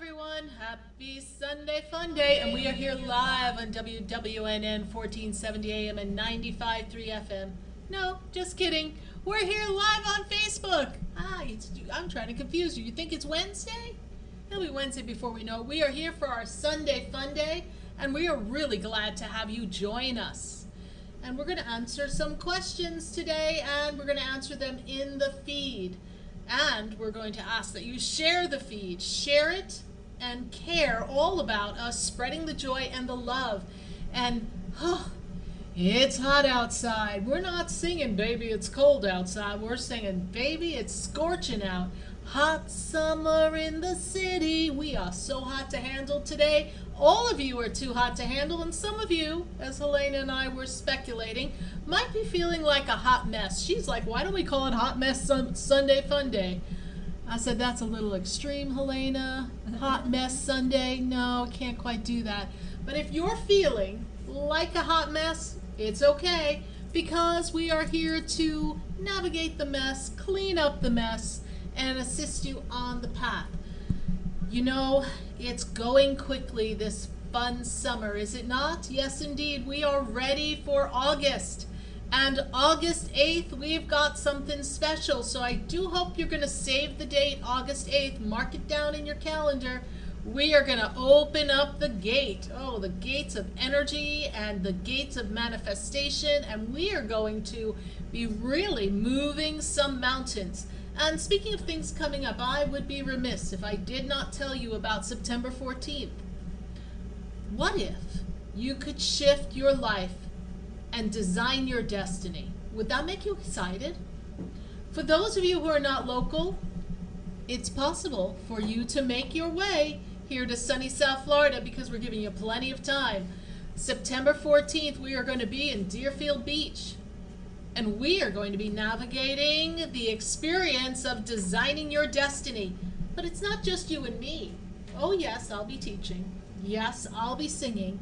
everyone. Happy Sunday Funday, and we are here live on WWNN 1470 AM and 95.3 FM. No, just kidding. We're here live on Facebook. I'm trying to confuse you. You think it's Wednesday? It'll be Wednesday before we know it. We are here for our Sunday Funday, and we are really glad to have you join us. And we're going to answer some questions today, and we're going to answer them in the feed. And we're going to ask that you share the feed, share it, and care all about us spreading the joy and the love. And it's hot outside. We're not singing, baby, it's cold outside. We're singing, baby, it's scorching out. Hot summer in the city. We are so hot to handle today. All of you are too hot to handle, and some of you, as Helena and I were speculating, might be feeling like a hot mess. She's like, why don't we call it Hot Mess Sunday Fun Day? I said, that's a little extreme, Helena. Hot Mess Sunday? No, can't quite do that. But if you're feeling like a hot mess, it's okay, because we are here to navigate the mess, clean up the mess, and assist you on the path. You know, it's going quickly, this fun summer, is it not? Yes, indeed. We are ready for August. And August 8th, we've got something special. So I do hope you're going to save the date, August 8th. Mark it down in your calendar. We are going to open up the gate. Oh, the gates of energy and the gates of manifestation. And we are going to be really moving some mountains. And speaking of things coming up, I would be remiss if I did not tell you about September 14th. What if you could shift your life and design your destiny? Would that make you excited? For those of you who are not local, it's possible for you to make your way here to sunny South Florida, because we're giving you plenty of time. September 14th, we are going to be in Deerfield Beach. And we are going to be navigating the experience of designing your destiny. But it's not just you and me. Oh yes, I'll be teaching. Yes, I'll be singing.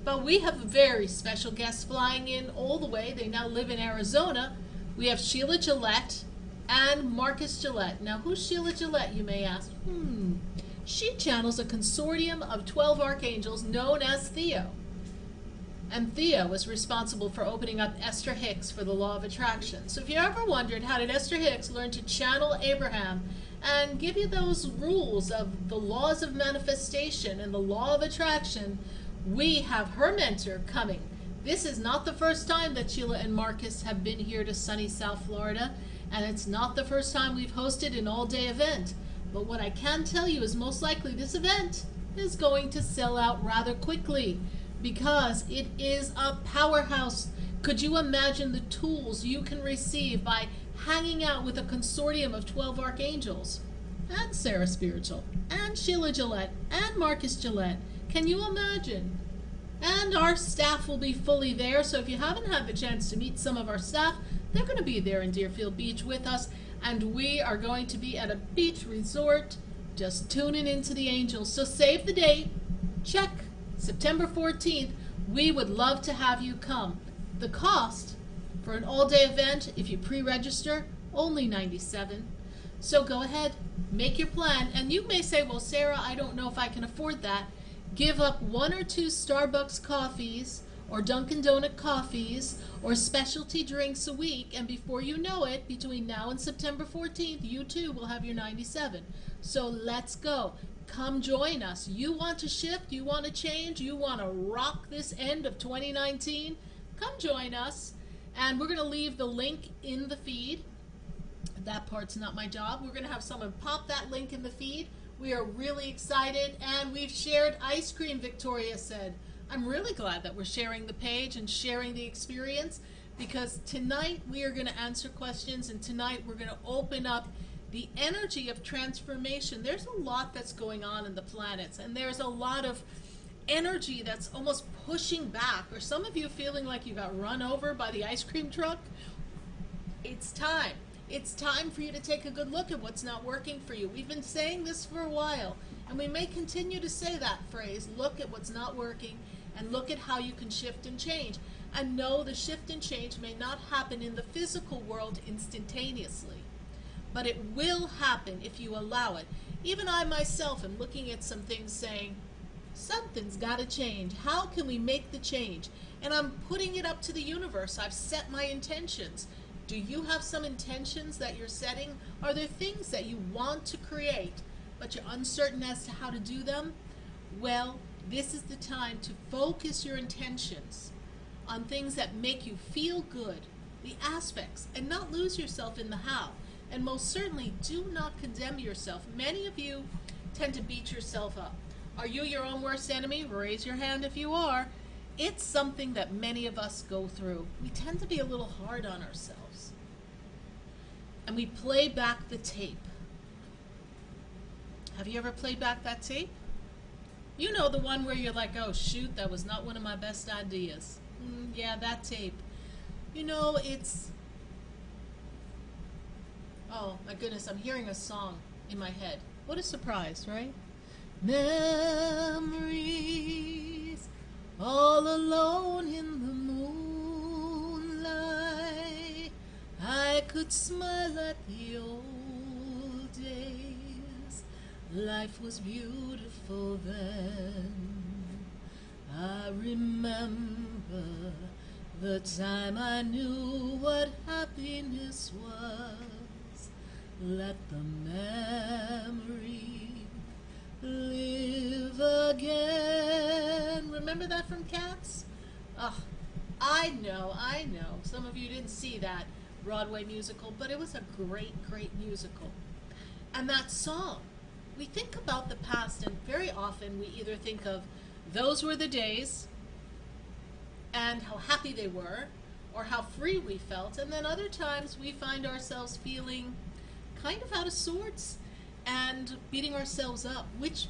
But we have very special guests flying in all the way. They now live in Arizona. We have Sheila Gillette and Marcus Gillette. Now, who's Sheila Gillette, you may ask? She channels a consortium of 12 archangels known as Theo. And Theo was responsible for opening up Esther Hicks for the law of attraction. So if you ever wondered, how did Esther Hicks learn to channel Abraham and give you those rules of the laws of manifestation and the law of attraction, we have her mentor coming. This is not the first time that Sheila and Marcus have been here to sunny South Florida, and it's not the first time we've hosted an all-day event. But what I can tell you is most likely this event is going to sell out rather quickly, because it is a powerhouse. Could you imagine the tools you can receive by hanging out with a consortium of 12 archangels? And SarahSpiritual, and Sheila Gillette, and Marcus Gillette. Can you imagine? And our staff will be fully there, so if you haven't had the chance to meet some of our staff, they're going to be there in Deerfield Beach with us, and we are going to be at a beach resort, just tuning into the angels. So save the date, check September 14th, we would love to have you come. The cost for an all-day event, if you pre-register, only $97. So go ahead, make your plan. And you may say, well, Sarah, I don't know if I can afford that. Give up 1 or 2 Starbucks coffees or Dunkin' Donut coffees or specialty drinks a week, and before you know it, between now and September 14th, you too will have your 97. So let's go. Come join us. You want to shift, you want to change, you want to rock this end of 2019? Come join us. And we're going to leave the link in the feed. That part's not my job. We're going to have someone pop that link in the feed. We are really excited, and we've shared ice cream, Victoria said. I'm really glad that we're sharing the page and sharing the experience, because tonight we are going to answer questions, and tonight we're going to open up the energy of transformation. There's a lot that's going on in the planets, and there's a lot of energy that's almost pushing back. Or some of you feeling like you got run over by the ice cream truck. It's time. It's time for you to take a good look at what's not working for you. We've been saying this for a while, and we may continue to say that phrase, look at what's not working, and look at how you can shift and change. And no, the shift and change may not happen in the physical world instantaneously, but it will happen if you allow it. Even I myself am looking at some things saying, something's got to change. How can we make the change? And I'm putting it up to the universe. I've set my intentions. Do you have some intentions that you're setting? Are there things that you want to create, but you're uncertain as to how to do them? Well, this is the time to focus your intentions on things that make you feel good, the aspects, and not lose yourself in the how. And most certainly, do not condemn yourself. Many of you tend to beat yourself up. Are you your own worst enemy? Raise your hand if you are. It's something that many of us go through. We tend to be a little hard on ourselves. And we play back the tape. Have you ever played back that tape? You know, the one where you're like, oh shoot, that was not one of my best ideas. Yeah, that tape. You know, it's... Oh my goodness, I'm hearing a song in my head. What a surprise, right? Memories, all alone in the moonlight. I could smile at the old days. Life was beautiful then. I remember the time I knew what happiness was. Let the memory live again. Remember that from Cats? Oh, I know. Some of you didn't see that Broadway musical, but it was a great, great musical. And that song, we think about the past, and very often we either think of those were the days and how happy they were, or how free we felt, and then other times we find ourselves feeling kind of out of sorts and beating ourselves up. Which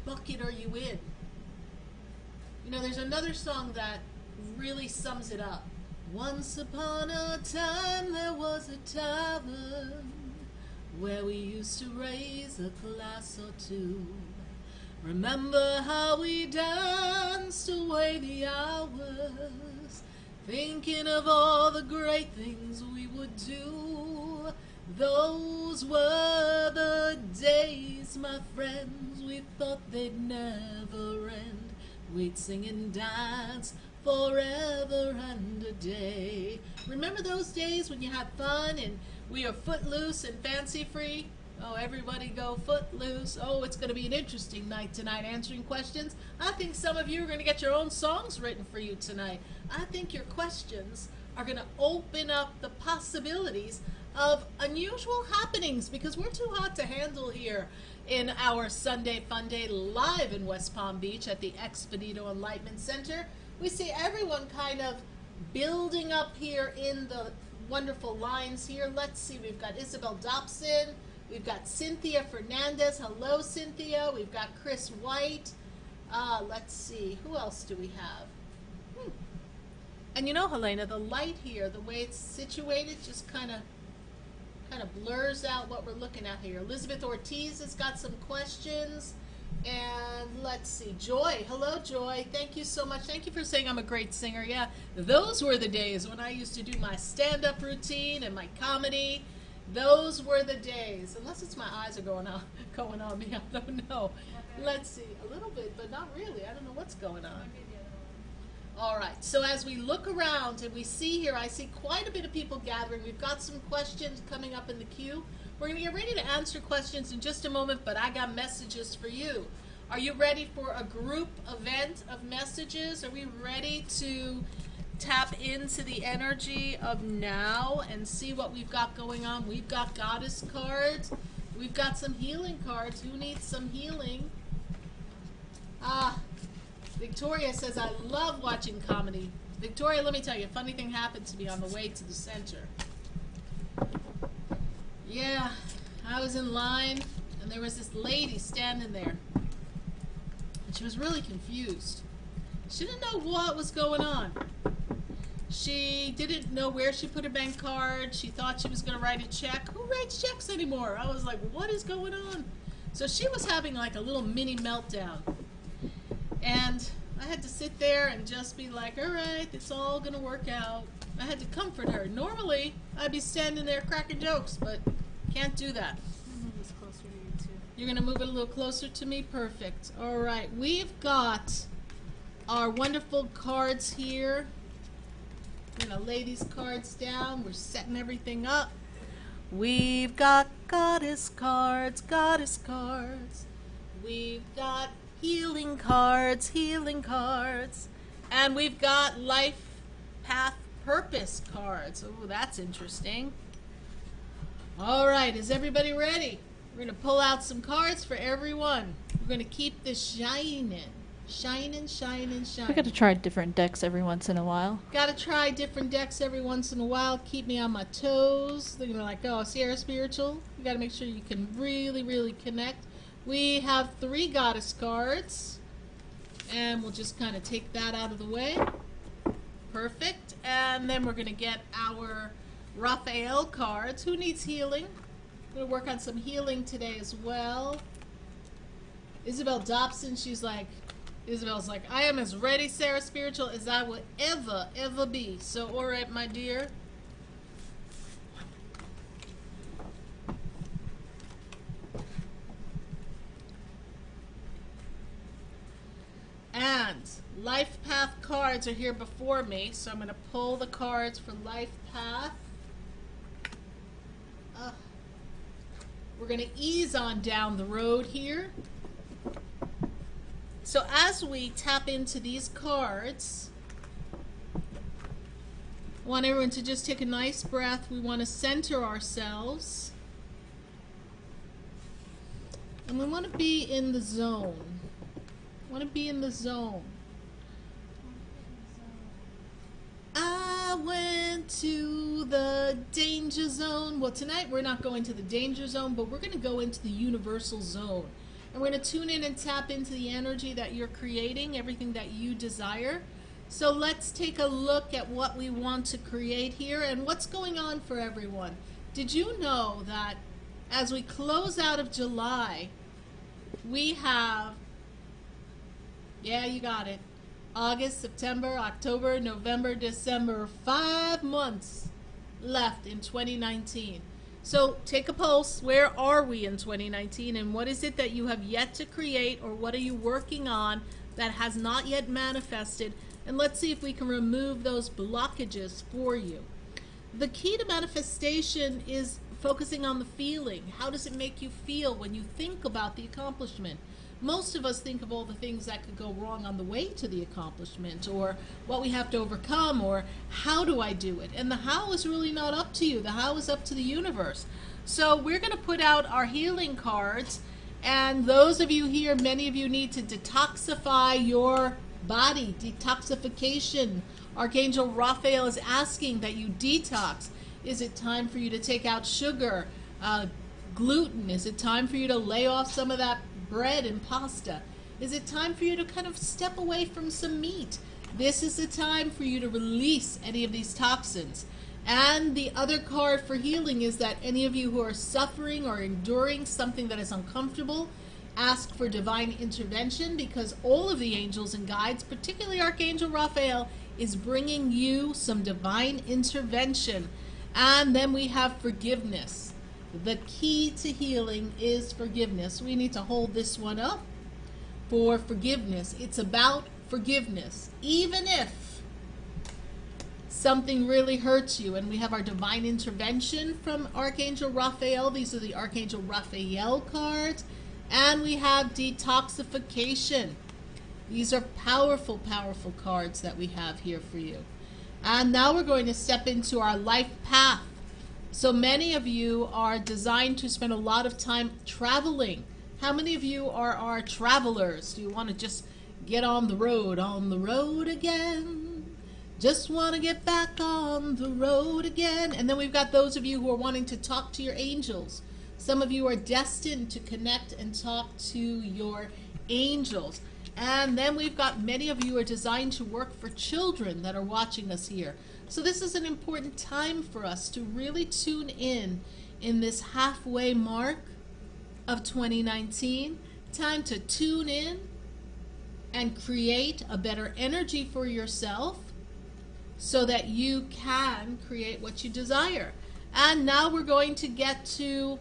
bucket are you in? You know, there's another song that really sums it up. Once upon a time there was a tavern where we used to raise a glass or two. Remember how we danced away the hours, thinking of all the great things we would do. Those were the days, my friends, we thought they'd never end. We'd sing and dance forever and a day. Remember those days when you had fun and we were footloose and fancy free? Oh, everybody go footloose. Oh, it's going to be an interesting night tonight answering questions. I think some of you are going to get your own songs written for you tonight. I think your questions are going to open up the possibilities of unusual happenings, because we're too hot to handle here in our Sunday Funday live in West Palm Beach at the Expedito Enlightenment Center. We see everyone kind of building up here in the wonderful lines here. Let's see, we've got Isabel Dobson, we've got Cynthia Fernandez. Hello, Cynthia. We've got Chris White. Let's see, who else do we have? And you know, Helena, the light here, the way it's situated, just kind of blurs out what we're looking at here. Elizabeth Ortiz has got some questions. And let's see, Joy. Hello, Joy. Thank you so much. Thank you for saying I'm a great singer. Yeah, those were the days when I used to do my stand-up routine and my comedy. Those were the days. Unless it's my eyes are going on me. I don't know. Let's see. A little bit, but not really. I don't know what's going on. All right, so as we look around and we see here, I see quite a bit of people gathering. We've got some questions coming up in the queue. We're going to get ready to answer questions in just a moment, but I got messages for you. Are you ready for a group event of messages? Are we ready to tap into the energy of now and see what we've got going on? We've got goddess cards. We've got some healing cards. Who needs some healing? Victoria says, I love watching comedy. Victoria, let me tell you, a funny thing happened to me on the way to the center. Yeah, I was in line, and there was this lady standing there. And she was really confused. She didn't know what was going on. She didn't know where she put her bank card. She thought she was going to write a check. Who writes checks anymore? I was like, what is going on? So she was having like a little mini meltdown. And I had to sit there and just be like, all right, it's all going to work out. I had to comfort her. Normally, I'd be standing there cracking jokes, but can't do that. Move this closer to you, too. You're going to move it a little closer to me? Perfect. All right. We've got our wonderful cards here. We're going to lay these cards down. We're setting everything up. We've got goddess cards, goddess cards. We've got healing cards, healing cards. And we've got life path purpose cards. Oh, that's interesting. All right, is everybody ready? We're going to pull out some cards for everyone. We're going to keep this shining. Shining, shining, shining. We got to try different decks every once in a while. Got to try different decks every once in a while. Keep me on my toes. They're going to be like, oh, SarahSpiritual. You got to make sure you can really, really connect. We have 3 goddess cards. And we'll just kind of take that out of the way. Perfect. And then we're going to get our Raphael cards. Who needs healing? I'm going to work on some healing today as well. Isabel Dobson, Isabel's like, I am as ready, SarahSpiritual, as I will ever be. So, all right, my dear. And Life Path cards are here before me, so I'm going to pull the cards for Life Path. We're going to ease on down the road here. So as we tap into these cards, I want everyone to just take a nice breath. We want to center ourselves. And we want to be in the zone. Want to be in the zone. I went to the danger zone. Well, tonight we're not going to the danger zone, but we're going to go into the universal zone. And we're going to tune in and tap into the energy that you're creating, everything that you desire. So let's take a look at what we want to create here and what's going on for everyone. Did you know that as we close out of July, we have, yeah, you got it, August, September, October, November, December, 5 months left in 2019. So take a pulse. Where are we in 2019, and what is it that you have yet to create, or what are you working on that has not yet manifested? And let's see if we can remove those blockages for you. The key to manifestation is focusing on the feeling. How does it make you feel when you think about the accomplishment? Most of us think of all the things that could go wrong on the way to the accomplishment, or what we have to overcome, or how do I do it? And the how is really not up to you. The how is up to the universe. So we're going to put out our healing cards, and those of you here, many of you need to detoxify your body. Detoxification. Archangel Raphael is asking that you detox. Is it time for you to take out sugar, gluten? Is it time for you to lay off some of that bread and pasta? Is it time for you to kind of step away from some meat? This is the time for you to release any of these toxins. And the other card for healing is that any of you who are suffering or enduring something that is uncomfortable, ask for divine intervention, because all of the angels and guides, particularly Archangel Raphael, is bringing you some divine intervention. And then we have forgiveness. The key to healing is forgiveness. We need to hold this one up for forgiveness. It's about forgiveness. Even if something really hurts you, and we have our divine intervention from Archangel Raphael. These are the Archangel Raphael cards. And we have detoxification. These are powerful, powerful cards that we have here for you. And now we're going to step into our life path. So many of you are designed to spend a lot of time traveling. How many of you are our travelers? Do you want to just get on the road again? Just want to get back on the road again. And then we've got those of you who are wanting to talk to your angels. Some of you are destined to connect and talk to your angels. And then we've got many of you are designed to work for children that are watching us here. So this is an important time for us to really tune in this halfway mark of 2019. Time to tune in and create a better energy for yourself so that you can create what you desire. And now we're going to get to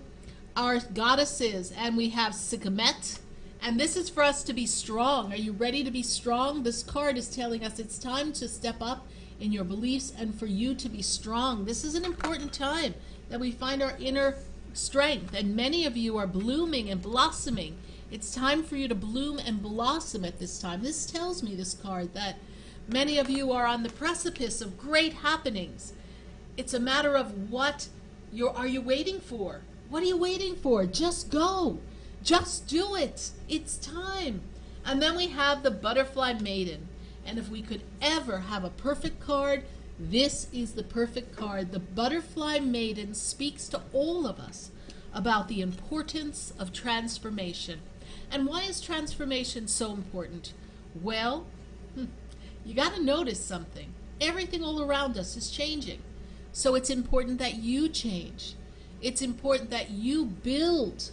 our goddesses, and we have Sekhmet, and this is for us to be strong. Are you ready to be strong? This card is telling us it's time to step up in your beliefs and for you to be strong. This is an important time that we find our inner strength, and many of you are blooming and blossoming. It's time for you to bloom and blossom at this time. This tells me, this card, that many of you are on the precipice of great happenings. It's a matter of what are you waiting for? What are you waiting for? Just go. Just do it. It's time. And then we have the Butterfly Maiden. And if we could ever have a perfect card, this is the perfect card. The Butterfly Maiden speaks to all of us about the importance of transformation. And why is transformation so important? Well, you got to notice something. Everything all around us is changing. So it's important that you change. It's important that you build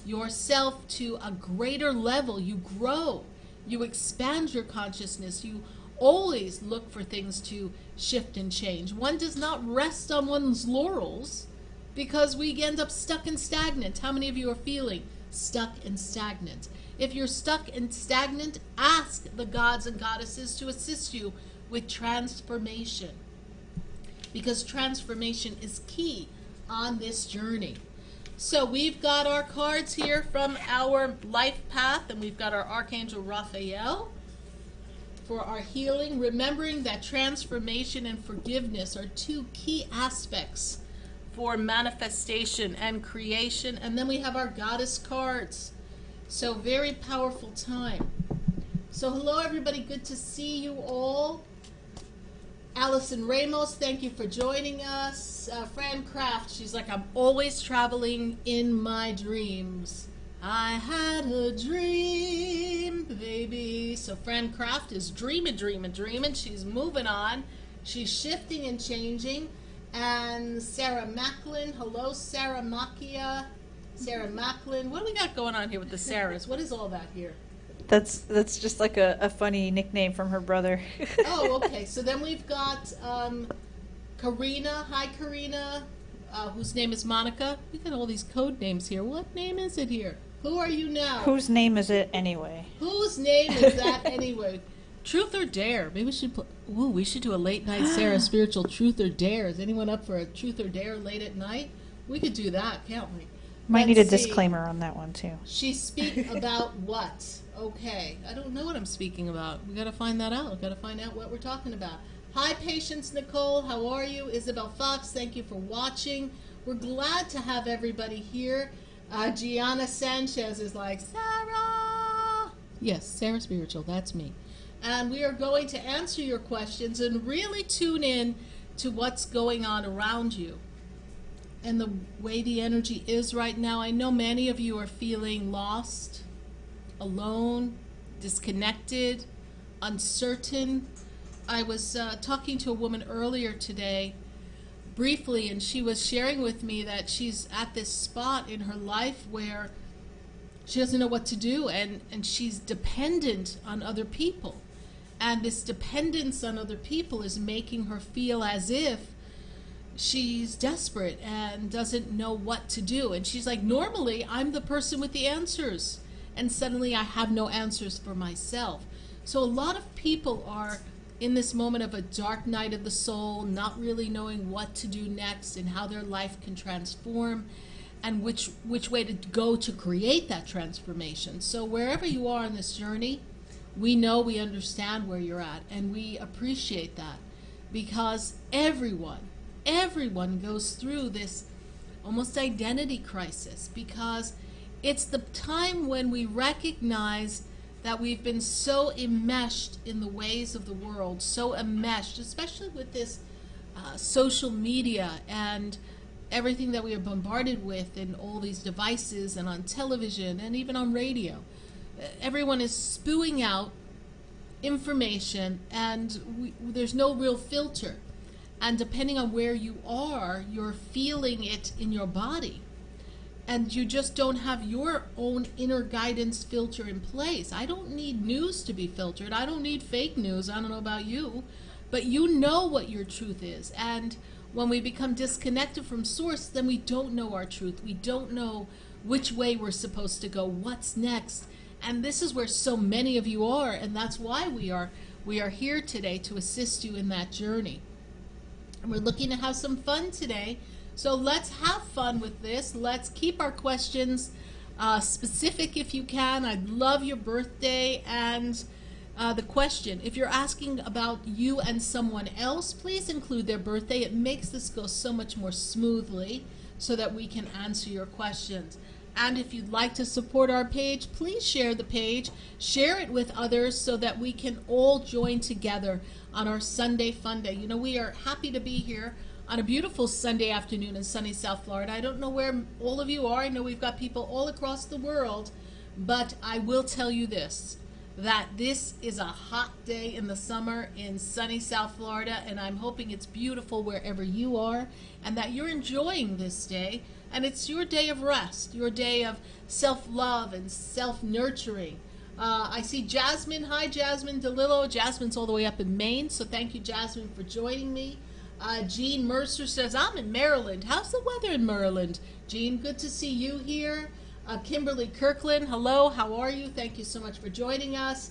yourself to a greater level. You grow. You expand your consciousness. You always look for things to shift and change. One does not rest on one's laurels because we end up stuck and stagnant. How many of you are feeling stuck and stagnant? If you're stuck and stagnant, ask the gods and goddesses to assist you with transformation, because transformation is key on this journey. So we've got our cards here from our life path, and we've got our Archangel Raphael for our healing, remembering that transformation and forgiveness are two key aspects for manifestation and creation. And then we have our goddess cards. So very powerful time. So hello everybody, good to see you all. Allison Ramos, thank you for joining us. Fran Kraft, she's like, I'm always traveling in my dreams. I had a dream, baby. So Fran Kraft is dreaming. She's moving on. She's shifting and changing. And Sarah Macklin, hello Sarah Macchia. Sarah Macklin, what do we got going on here with the Sarahs? What is all that here? That's just like a funny nickname from her brother. Oh, okay. So then we've got Karina. Hi, Karina, whose name is Monica. We got all these code names here. What name is it here? Who are you now? Whose name is it anyway? Whose name is that anyway? Truth or Dare? Maybe we should we should do a late night SarahSpiritual Truth or Dare. Is anyone up for a Truth or Dare late at night? We could do that, can't we? Might need a disclaimer on that one too. She speak about what? Okay, I don't know what I'm speaking about. We got to find that out. Got to find out what we're talking about. Hi, Patience Nicole. How are you? Isabel Fox, thank you for watching. We're glad to have everybody here. Gianna Sanchez is like, Sarah. Yes, SarahSpiritual, that's me. And we are going to answer your questions and really tune in to what's going on around you and the way the energy is right now. I know many of you are feeling lost, alone, disconnected, uncertain. I was talking to a woman earlier today briefly, and she was sharing with me that she's at this spot in her life where she doesn't know what to do, and she's dependent on other people. And this dependence on other people is making her feel as if she's desperate and doesn't know what to do. And she's like, normally I'm the person with the answers, and suddenly I have no answers for myself. So a lot of people are in this moment of a dark night of the soul, not really knowing what to do next and how their life can transform and which way to go to create that transformation. So wherever you are on this journey, we know, we understand where you're at, and we appreciate that, because everyone goes through this almost identity crisis, because it's the time when we recognize that we've been so enmeshed in the ways of the world, so enmeshed, especially with this social media and everything that we are bombarded with in all these devices and on television and even on radio. Everyone is spewing out information, and there's no real filter. And depending on where you are, you're feeling it in your body. And you just don't have your own inner guidance filter in place. I don't need news to be filtered. I don't need fake news. I don't know about you. But you know what your truth is. And When we become disconnected from source, then we don't know our truth. We don't know which way we're supposed to go, what's next. And this is where so many of you are, and that's why we are here today to assist you in that journey. And we're looking to have some fun today. So let's have fun with this. Let's keep our questions specific if you can. I'd love your birthday and the question. If you're asking about you and someone else, please include their birthday. It makes this go so much more smoothly so that we can answer your questions. And if you'd like to support our page, please share the page. Share it with others so that we can all join together on our Sunday Funday. You know, we are happy to be here on a beautiful Sunday afternoon in sunny South Florida. I don't know where all of you are. I know we've got people all across the world, but I will tell you this, that this is a hot day in the summer in sunny South Florida, and I'm hoping it's beautiful wherever you are and that you're enjoying this day. And it's your day of rest, your day of self-love and self-nurturing. I see Jasmine. Hi, Jasmine DeLillo. Jasmine's all the way up in Maine, so thank you, Jasmine, for joining me. Jean Mercer says, I'm in Maryland. How's the weather in Maryland? Jean, good to see you here. Kimberly Kirkland, hello, how are you? Thank you so much for joining us.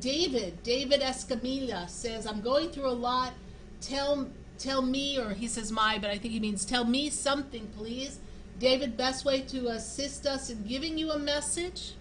David Escamilla says, I'm going through a lot. Tell me, or he says my, but I think he means tell me something, please. David, best way to assist us in giving you a message?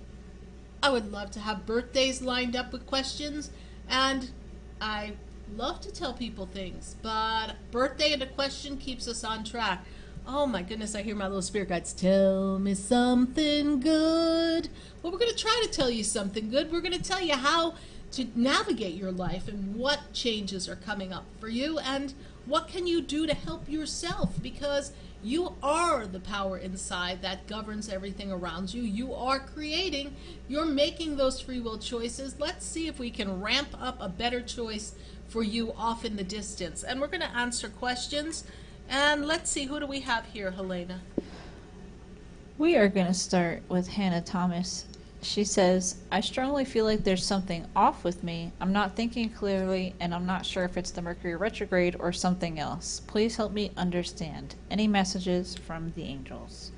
I would love to have birthdays lined up with questions, and I love to tell people things, but birthday and a question keeps us on track. Oh my goodness, I hear my little spirit guides. Tell me something good. Well, we're going to try to tell you something good. We're going to tell you how to navigate your life and what changes are coming up for you and what can you do to help yourself, because you are the power inside that governs everything around you. You are creating. You're making those free will choices. Let's see if we can ramp up a better choice for you off in the distance. And we're going to answer questions. And let's see, who do we have here, Helena? We are going to start with Hannah Thomas. She says, I strongly feel like there's something off with me. I'm not thinking clearly, and I'm not sure if it's the Mercury retrograde or something else. Please help me understand. Any messages from the angels?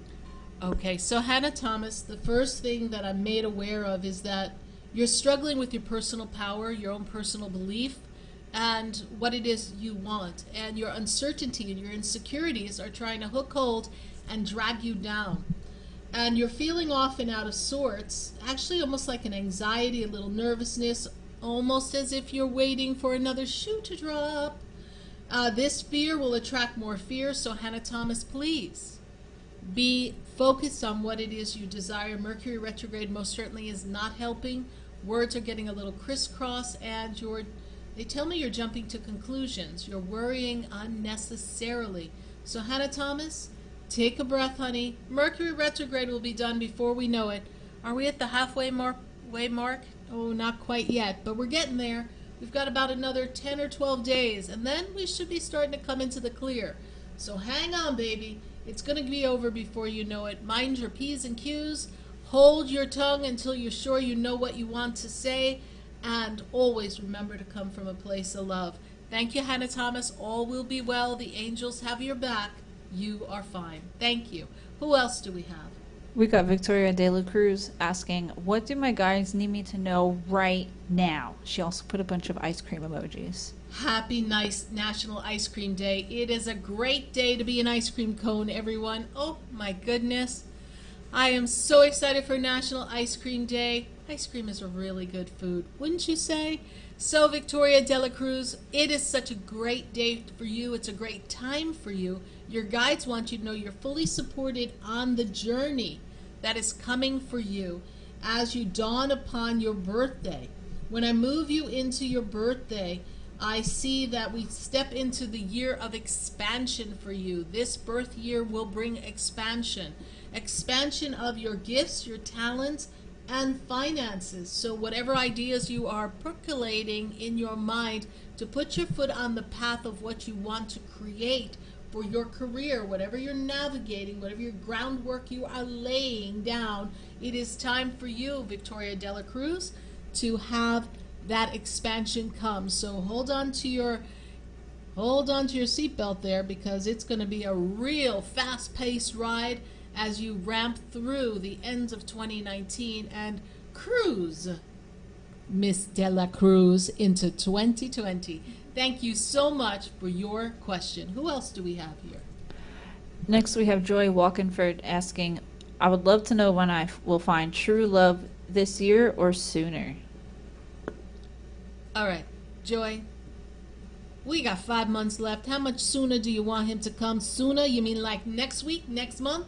Okay, so Hannah Thomas, the first thing that I'm made aware of is that you're struggling with your personal power, your own personal belief, and what it is you want. And your uncertainty and your insecurities are trying to hook hold and drag you down. And you're feeling off and out of sorts, actually almost like an anxiety, a little nervousness, almost as if you're waiting for another shoe to drop. This fear will attract more fear, so Hannah Thomas, please be focused on what it is you desire. Mercury retrograde most certainly is not helping. Words are getting a little crisscross, and they tell me you're jumping to conclusions. You're worrying unnecessarily. So Hannah Thomas, take a breath, honey. Mercury retrograde will be done before we know it. Are we at the halfway mark? Oh, not quite yet, but we're getting there. We've got about another 10 or 12 days, and then we should be starting to come into the clear. So hang on, baby. It's going to be over before you know it. Mind your P's and Q's. Hold your tongue until you're sure you know what you want to say, and always remember to come from a place of love. Thank you, Hannah Thomas. All will be well. The angels have your back. You are fine. Thank you. Who else do we have? We got Victoria De La Cruz asking, what do my guides need me to know right now? She also put a bunch of ice cream emojis. Happy nice National Ice Cream Day. It is a great day to be an ice cream cone, everyone. Oh my goodness. I am so excited for National Ice Cream Day. Ice cream is a really good food, wouldn't you say? So Victoria De La Cruz, it is such a great day for you. It's a great time for you. Your guides want you to know you're fully supported on the journey that is coming for you as you dawn upon your birthday. When I move you into your birthday, I see that we step into the year of expansion for you. This birth year will bring expansion. Expansion of your gifts, your talents, and finances. So whatever ideas you are percolating in your mind to put your foot on the path of what you want to create for your career, whatever you're navigating, whatever your groundwork you are laying down, it is time for you, Victoria De La Cruz, to have that expansion come. So hold on to your hold on to your seatbelt there, because it's going to be a real fast-paced ride as you ramp through the ends of 2019 and cruise, Miss Dela Cruz, into 2020. Thank you so much for your question. Who else do we have here? Next, we have Joy Walkenford asking, I would love to know when I will find true love this year or sooner. All right, Joy, we got 5 months left. How much sooner do you want him to come? Sooner? You mean like next week, next month?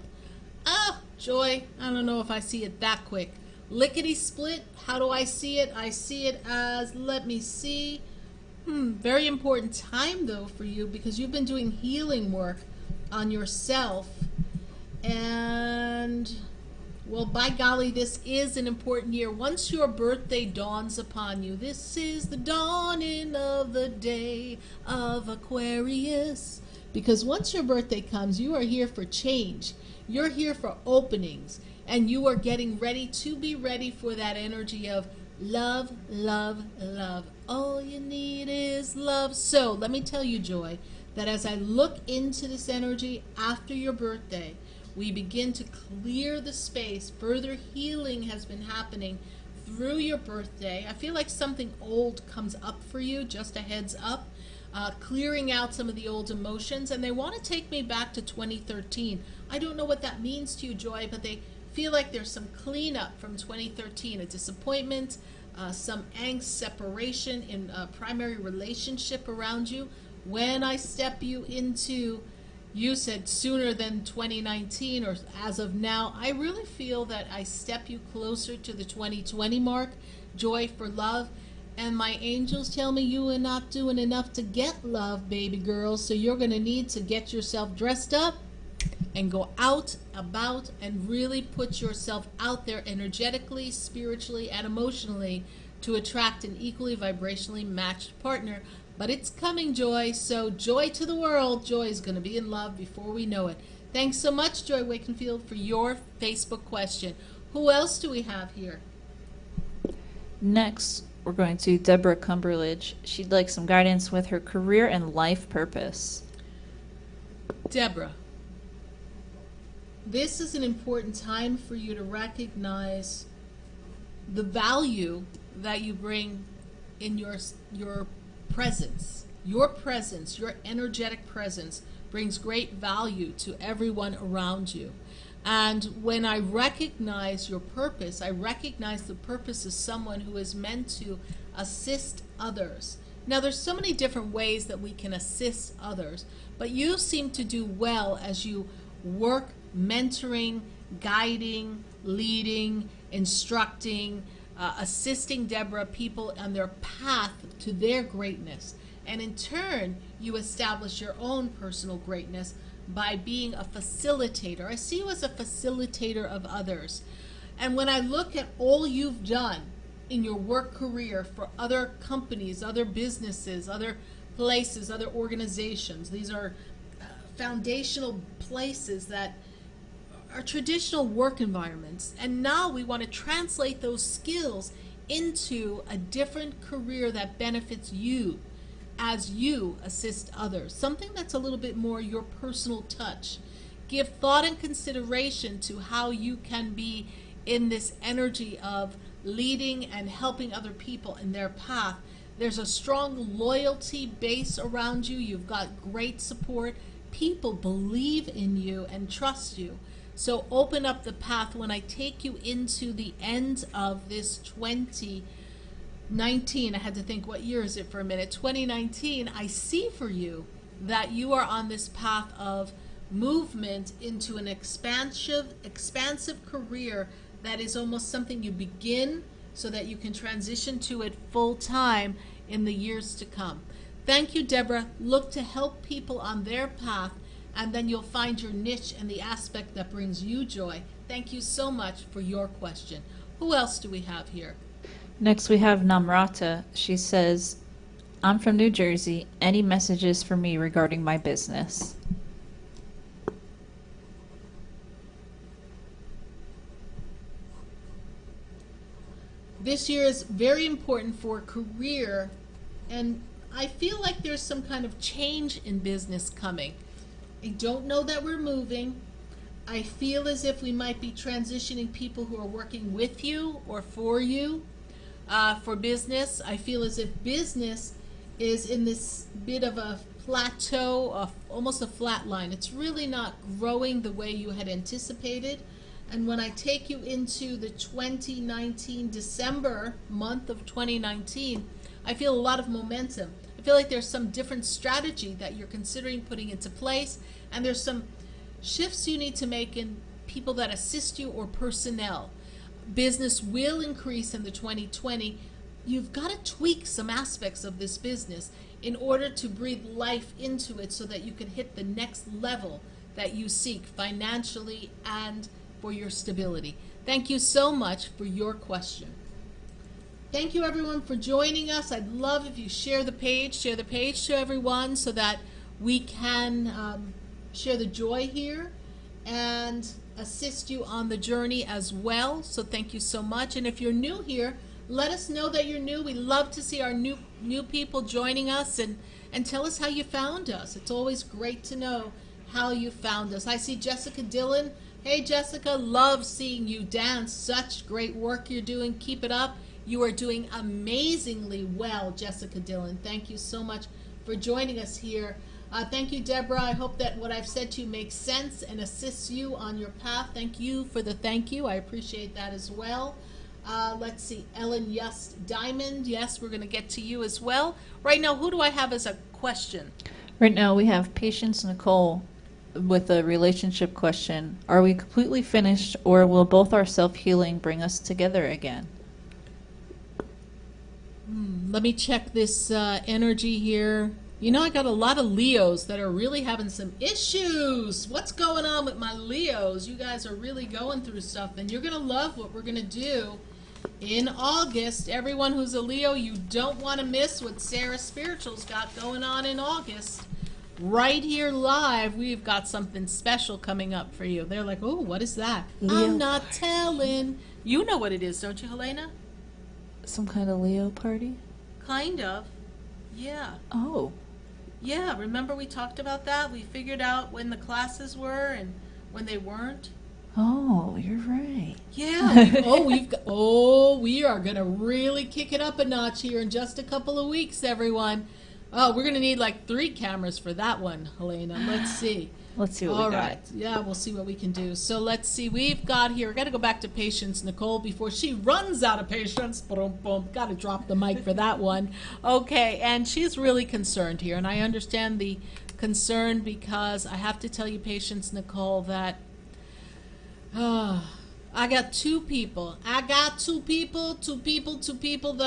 Oh, Joy, I don't know if I see it that quick. Lickety split, how do I see it? I see it as, let me see, very important time though for you, because you've been doing healing work on yourself, and well, by golly, this is an important year. Once your birthday dawns upon you, this is the dawning of the day of Aquarius, because once your birthday comes, you are here for change, you're here for openings, and you are getting ready to be ready for that energy of love, love, love. All you need is love. So let me tell you, Joy, that as I look into this energy after your birthday, we begin to clear the space. Further healing has been happening through your birthday. I feel like something old comes up for you, just a heads up, clearing out some of the old emotions. And they want to take me back to 2013. I don't know what that means to you, Joy, but they feel like there's some cleanup from 2013, a disappointment, some angst, separation in a primary relationship around you. When I step you into, you said sooner than 2019 or as of now, I really feel that I step you closer to the 2020 mark, Joy, for love. And my angels tell me you are not doing enough to get love, baby girl. So you're going to need to get yourself dressed up and go out about and really put yourself out there energetically, spiritually, and emotionally to attract an equally vibrationally matched partner. But it's coming, Joy. So joy to the world. Joy is going to be in love before we know it. Thanks so much, Joy Wakenfield, for your Facebook question. Who else do we have here? Next, we're going to Deborah Cumberland. She'd like some guidance with her career and life purpose. Deborah, this is an important time for you to recognize the value that you bring in your presence. Your presence, your energetic presence, brings great value to everyone around you. And when I recognize your purpose, I recognize the purpose of someone who is meant to assist others. Now, there's so many different ways that we can assist others, but you seem to do well as you work mentoring, guiding, leading, instructing, assisting Deborah, people on their path to their greatness. And in turn, you establish your own personal greatness by being a facilitator. I see you as a facilitator of others. And when I look at all you've done in your work career for other companies, other businesses, other places, other organizations, these are foundational places that are traditional work environments. And now we want to translate those skills into a different career that benefits you as you assist others. Something that's a little bit more your personal touch. Give thought and consideration to how you can be in this energy of leading and helping other people in their path. There's a strong loyalty base around you. You've got great support. People believe in you and trust you. So open up the path. When I take you into the end of this 2019, I had to think, what year is it for a minute? 2019, I see for you that you are on this path of movement into an expansive career that is almost something you begin so that you can transition to it full time in the years to come. Thank you, Deborah. Look to help people on their path, and then you'll find your niche and the aspect that brings you joy. Thank you so much for your question. Who else do we have here? Next we have Namrata. She says, I'm from New Jersey. Any messages for me regarding my business? This year is very important for career, and I feel like there's some kind of change in business coming. I don't know that we're moving. I feel as if we might be transitioning people who are working with you or for you for business. I feel as if business is in this bit of a plateau, almost a flat line. It's really not growing the way you had anticipated. And when I take you into the 2019 December month of 2019, I feel a lot of momentum. I feel like there's some different strategy that you're considering putting into place, and there's some shifts you need to make in people that assist you or personnel. Business will increase in the 2020. You've got to tweak some aspects of this business in order to breathe life into it so that you can hit the next level that you seek financially and for your stability. Thank you so much for your question. Thank you everyone for joining us. I'd love if you share the page to everyone so that we can share the joy here and assist you on the journey as well. So thank you so much. And if you're new here, let us know that you're new. We love to see our new people joining us, and tell us how you found us. It's always great to know how you found us. I see Jessica Dillon. Hey Jessica, love seeing you dance. Such great work you're doing. Keep it up. You are doing amazingly well, Jessica Dillon. Thank you so much for joining us here. Thank you, Deborah. I hope that what I've said to you makes sense and assists you on your path. Thank you for the thank you. I appreciate that as well. Let's see, Ellen Yust Diamond. Yes, we're going to get to you as well. Right now, who do I have as a question? Right now we have Patience Nicole with a relationship question. Are we completely finished, or will both our self-healing bring us together again? Let me check this energy here. You know, I got a lot of Leos that are really having some issues. What's going on with my Leos? You guys are really going through stuff, and you're going to love what we're going to do in August. Everyone who's a Leo, you don't want to miss what Sarah Spiritual's got going on in August. Right here live, we've got something special coming up for you. They're like, oh, what is that? Leo. I'm not telling. You know what it is, don't you, Helena? Some kind of Leo party? Kind of. Yeah. Oh. Yeah, remember we talked about that? We figured out when the classes were and when they weren't. Oh, you're right. Yeah. We are going to really kick it up a notch here in just a couple of weeks, everyone. Oh, we're going to need like 3 cameras for that one, Helena. Let's see. Let's see what we got. All right. Yeah, we'll see what we can do. So let's see. We've got here, we've got to go back to Patience Nicole before she runs out of patience. Boom, boom. Got to drop the mic for that one. Okay, and she's really concerned here, and I understand the concern because I have to tell you, Patience Nicole, that I got two people that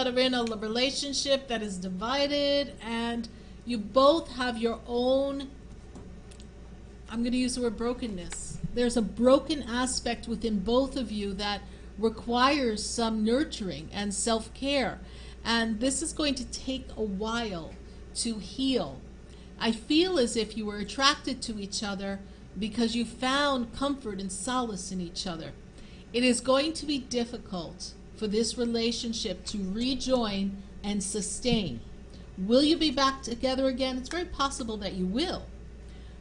are in a relationship that is divided, and you both have your own, I'm going to use the word brokenness. There's a broken aspect within both of you that requires some nurturing and self-care, and this is going to take a while to heal. I feel as if you were attracted to each other because you found comfort and solace in each other. It is going to be difficult for this relationship to rejoin and sustain. Will you be back together again? It's very possible that you will,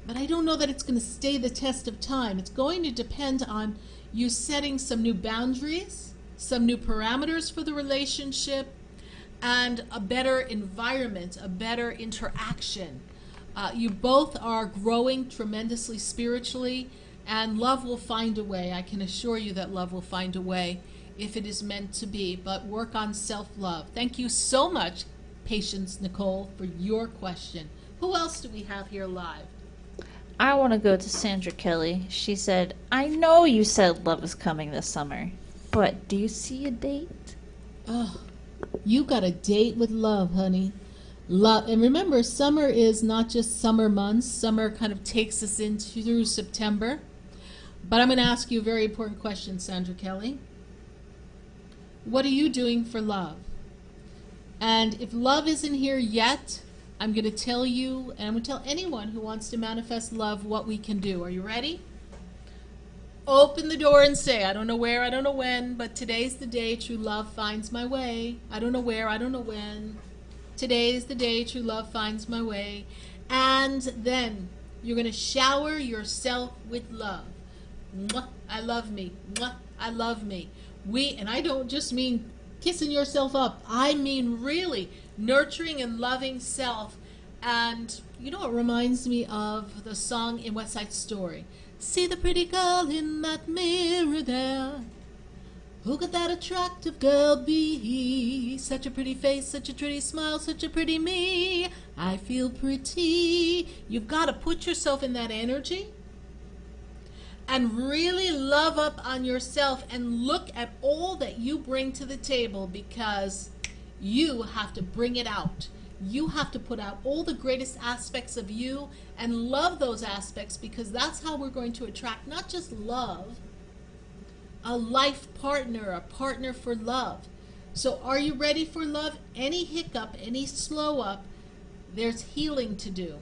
but I don't know that it's going to stay the test of time. It's going to depend on you setting some new boundaries, some new parameters for the relationship, and a better environment, a better interaction. You both are growing tremendously spiritually, and love will find a way. I can assure you that love will find a way if it is meant to be, but work on self-love. Thank you so much, Patience Nicole, for your question. Who else do we have here live? I want to go to Sandra Kelly. She said, I know you said love is coming this summer, but do you see a date? Oh, you got a date with love, honey. Love. And remember, summer is not just summer months. Summer kind of takes us into through September. But I'm going to ask you a very important question, Sandra Kelly. What are you doing for love? And if love isn't here yet, I'm going to tell you, and I'm going to tell anyone who wants to manifest love what we can do. Are you ready? Open the door and say, I don't know where, I don't know when, but today's the day true love finds my way. I don't know where, I don't know when. Today is the day true love finds my way. And then you're going to shower yourself with love. Mwah, I love me. Mwah, I love me. And I don't just mean kissing yourself up. I mean really nurturing and loving self. And you know, it reminds me of the song in West Side Story. See the pretty girl in that mirror there. Who could that attractive girl be? Such a pretty face, such a pretty smile, such a pretty me. I feel pretty. You've got to put yourself in that energy and really love up on yourself and look at all that you bring to the table, because you have to bring it out. You have to put out all the greatest aspects of you and love those aspects, because that's how we're going to attract not just love, a life partner, a partner for love. So are you ready for love? Any hiccup, any slow up, there's healing to do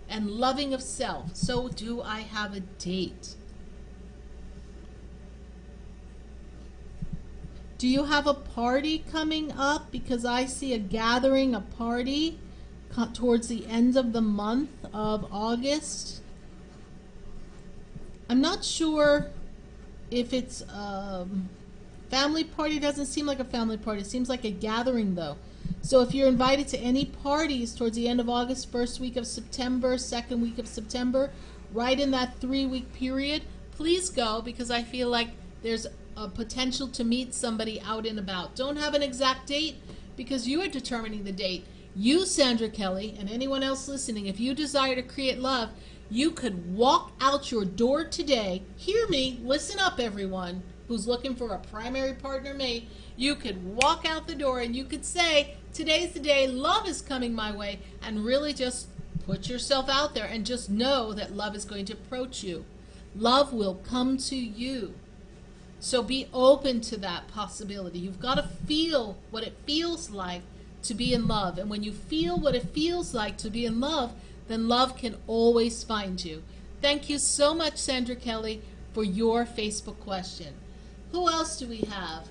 and loving of self. So do I have a date? Do you have a party coming up? Because I see a gathering, a party towards the end of the month of August. I'm not sure if it's a family party. It doesn't seem like a family party. It seems like a gathering though. So if you're invited to any parties towards the end of August, first week of September, second week of September, right in that 3-week period, please go, because I feel like there's a potential to meet somebody out and about. Don't have an exact date, because you are determining the date. You, Sandra Kelly, and anyone else listening, if you desire to create love, you could walk out your door today. Hear me, listen up everyone who's looking for a primary partner mate. You could walk out the door and you could say, today's the day, love is coming my way, and really just put yourself out there and just know that love is going to approach you. Love will come to you. So be open to that possibility. You've got to feel what it feels like to be in love. And when you feel what it feels like to be in love, then love can always find you. Thank you so much, Sandra Kelly, for your Facebook question. Who else do we have?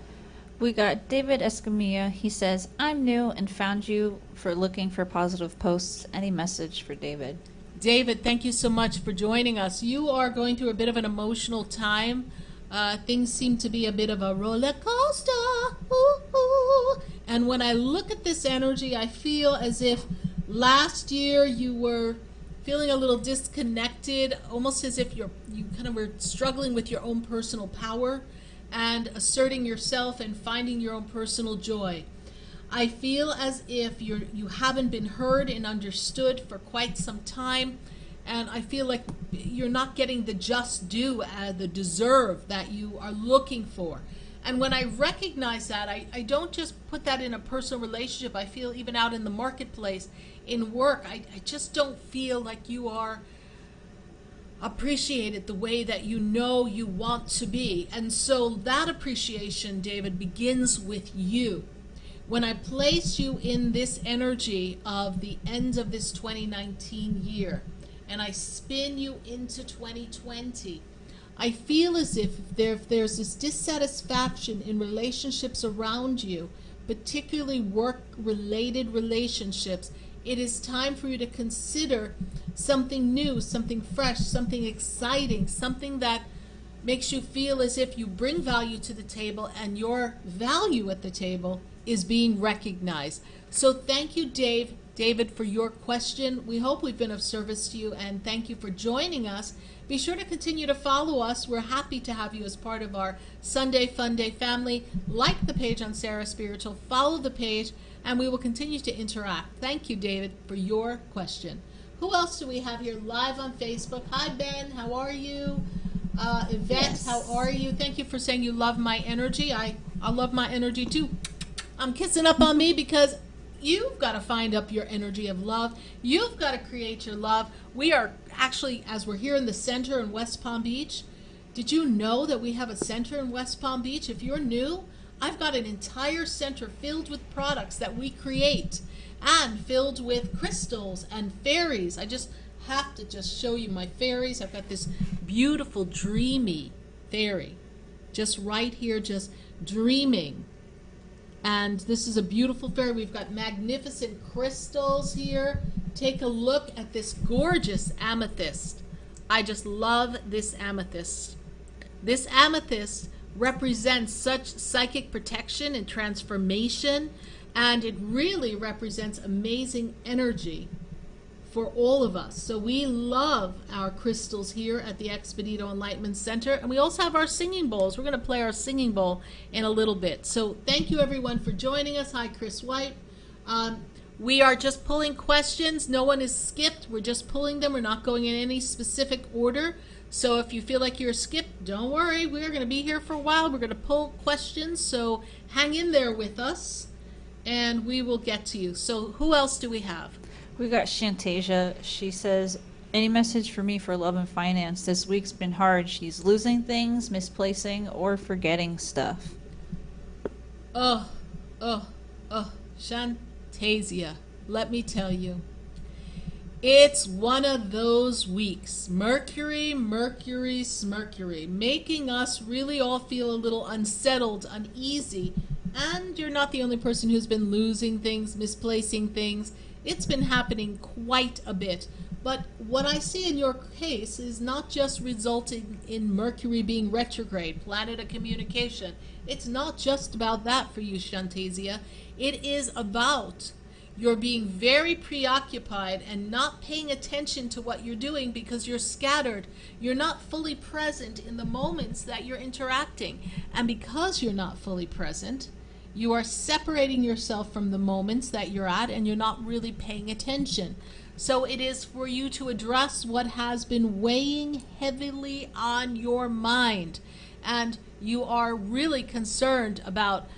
We got David Escamilla. He says, I'm new and found you for looking for positive posts. Any message for David? David, thank you so much for joining us. You are going through a bit of an emotional time. Things seem to be a bit of a roller coaster. Ooh, ooh. And when I look at this energy, I feel as if last year you were feeling a little disconnected, almost as if you kind of were struggling with your own personal power and asserting yourself and finding your own personal joy. I feel as if you haven't been heard and understood for quite some time. And I feel like you're not getting the just due, the deserve that you are looking for. And when I recognize that, I don't just put that in a personal relationship. I feel even out in the marketplace, in work, I just don't feel like you are appreciated the way that you know you want to be. And so that appreciation, David, begins with you. When I place you in this energy of the end of this 2019 year, and I spin you into 2020, I feel as if there's this dissatisfaction in relationships around you, particularly work-related relationships. It is time for you to consider something new, something fresh, something exciting, something that makes you feel as if you bring value to the table and your value at the table is being recognized. So thank you, David, for your question. We hope we've been of service to you, and thank you for joining us. Be sure to continue to follow us. We're happy to have you as part of our Sunday Funday family. Like the page on Sarah Spiritual, follow the page, and we will continue to interact. Thank you, David, for your question. Who else do we have here live on Facebook? Hi, Ben. How are you? Yvette, yes. How are you? Thank you for saying you love my energy. I love my energy, too. I'm kissing up on me because you've got to find up your energy of love. You've got to create your love. We are actually, as we're here in the center in West Palm Beach, did you know that we have a center in West Palm Beach? If you're new, I've got an entire center filled with products that we create and filled with crystals and fairies. I just have to show you my fairies. I've got this beautiful dreamy fairy just right here, just dreaming And this is a beautiful fairy. We've got magnificent crystals here. Take a look at this gorgeous amethyst. I just love this amethyst. This amethyst represents such psychic protection and transformation, and it really represents amazing energy for all of us. So we love our crystals here at the Expedito Enlightenment Center, and we also have our singing bowls. We're going to play our singing bowl in a little bit. So thank you everyone for joining us. Hi, Chris White. We are just pulling questions. No one is skipped. We're just pulling them. We're not going in any specific order. So if you feel like you're skipped, don't worry. We're going to be here for a while. We're going to pull questions. So hang in there with us, and we will get to you. So who else do we have? We got Shantasia. She says, any message for me for love and finance? This week's been hard. She's losing things, misplacing, or forgetting stuff. Shantasia, let me tell you. It's one of those weeks. Mercury, making us really all feel a little unsettled, uneasy. And you're not the only person who's been losing things, misplacing things. It's been happening quite a bit. But what I see in your case is not just resulting in Mercury being retrograde, planet of communication. It's not just about that for you, Shantasia. It is about you're being very preoccupied and not paying attention to what you're doing because you're scattered. You're not fully present in the moments that you're interacting. And because you're not fully present, you are separating yourself from the moments that you're at, and you're not really paying attention. So it is for you to address what has been weighing heavily on your mind. And you are really concerned about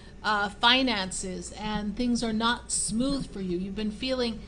finances, and things are not smooth for you. You've been feeling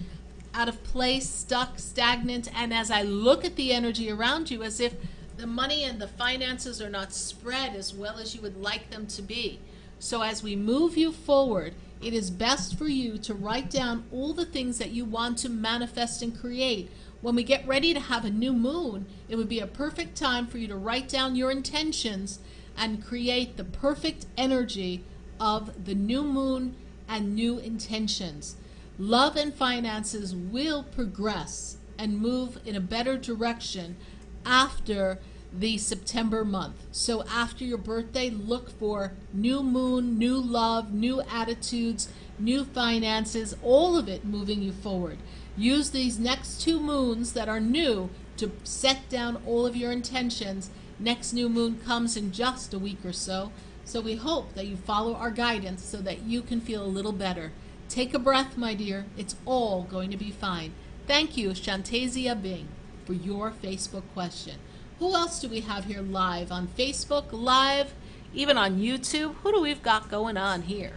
out of place, stuck, stagnant, and as I look at the energy around you, as if the money and the finances are not spread as well as you would like them to be. So as we move you forward, it is best for you to write down all the things that you want to manifest and create. When we get ready to have a new moon, it would be a perfect time for you to write down your intentions and create the perfect energy of the new moon and new intentions. Love and finances will progress and move in a better direction after the September month. So after your birthday, look for new moon, new love, new attitudes, new finances, all of it moving you forward. Use these next 2 moons that are new to set down all of your intentions. Next new moon comes in just a week or so. So we hope that you follow our guidance so that you can feel a little better. Take a breath, my dear. It's all going to be fine. Thank you, Shantasia Bing, for your Facebook question. Who else do we have here live on Facebook, live, even on YouTube? Who do we've got going on here?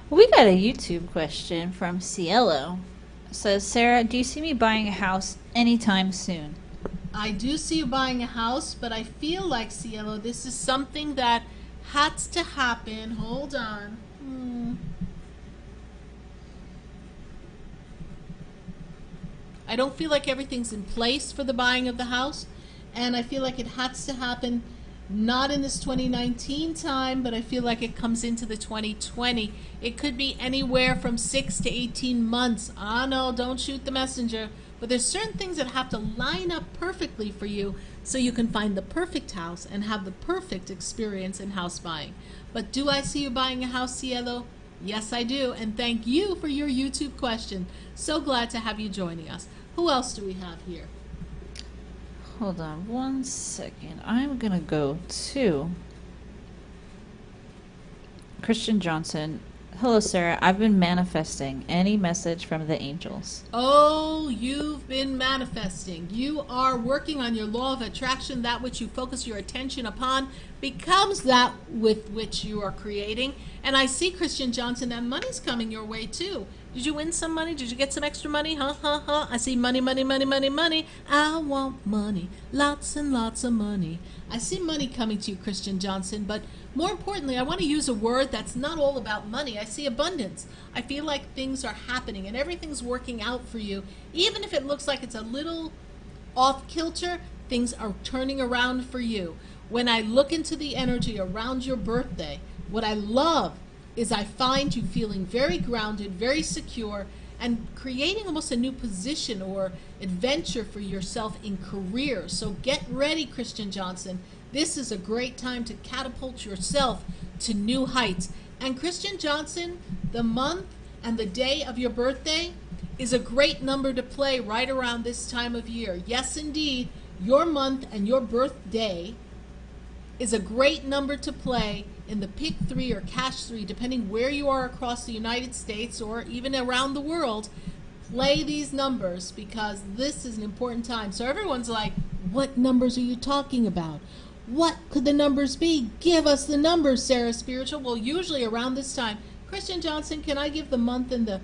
We got a YouTube question from Cielo. It says, Sarah, do you see me buying a house anytime soon? I do see you buying a house, but I feel like, Cielo, this is something that has to happen. Hold on. I don't feel like everything's in place for the buying of the house. And I feel like it has to happen not in this 2019 time, but I feel like it comes into the 2020. It could be anywhere from 6 to 18 months. No, don't shoot the messenger. But there's certain things that have to line up perfectly for you so you can find the perfect house and have the perfect experience in house buying. But do I see you buying a house, Cielo? Yes, I do. And thank you for your YouTube question. So glad to have you joining us. Who else do we have here? Hold on 1 second. I'm going to go to Christian Johnson. Hello, Sarah. I've been manifesting. Any message from the angels? Oh, you've been manifesting. You are working on your law of attraction. That which you focus your attention upon becomes that with which you are creating. And I see, Christian Johnson, that money's coming your way too. Did you win some money? Did you get some extra money? I see money, money, money, money, money. I want money. Lots and lots of money. I see money coming to you, Christian Johnson, but more importantly, I want to use a word that's not all about money. I see abundance. I feel like things are happening and everything's working out for you. Even if it looks like it's a little off kilter, things are turning around for you. When I look into the energy around your birthday, what I love is I find you feeling very grounded, very secure, and creating almost a new position or adventure for yourself in career. So get ready, Christian Johnson. This is a great time to catapult yourself to new heights. And Christian Johnson, the month and the day of your birthday is a great number to play right around this time of year. Yes, indeed, your month and your birthday is a great number to play in the pick 3 or cash 3, depending where you are across the United States or even around the world. Play these numbers because this is an important time. So everyone's like, what numbers are you talking about? What could the numbers be? Give us the numbers, Sarah Spiritual. Well, usually around this time, Christian Johnson, can I give the month and the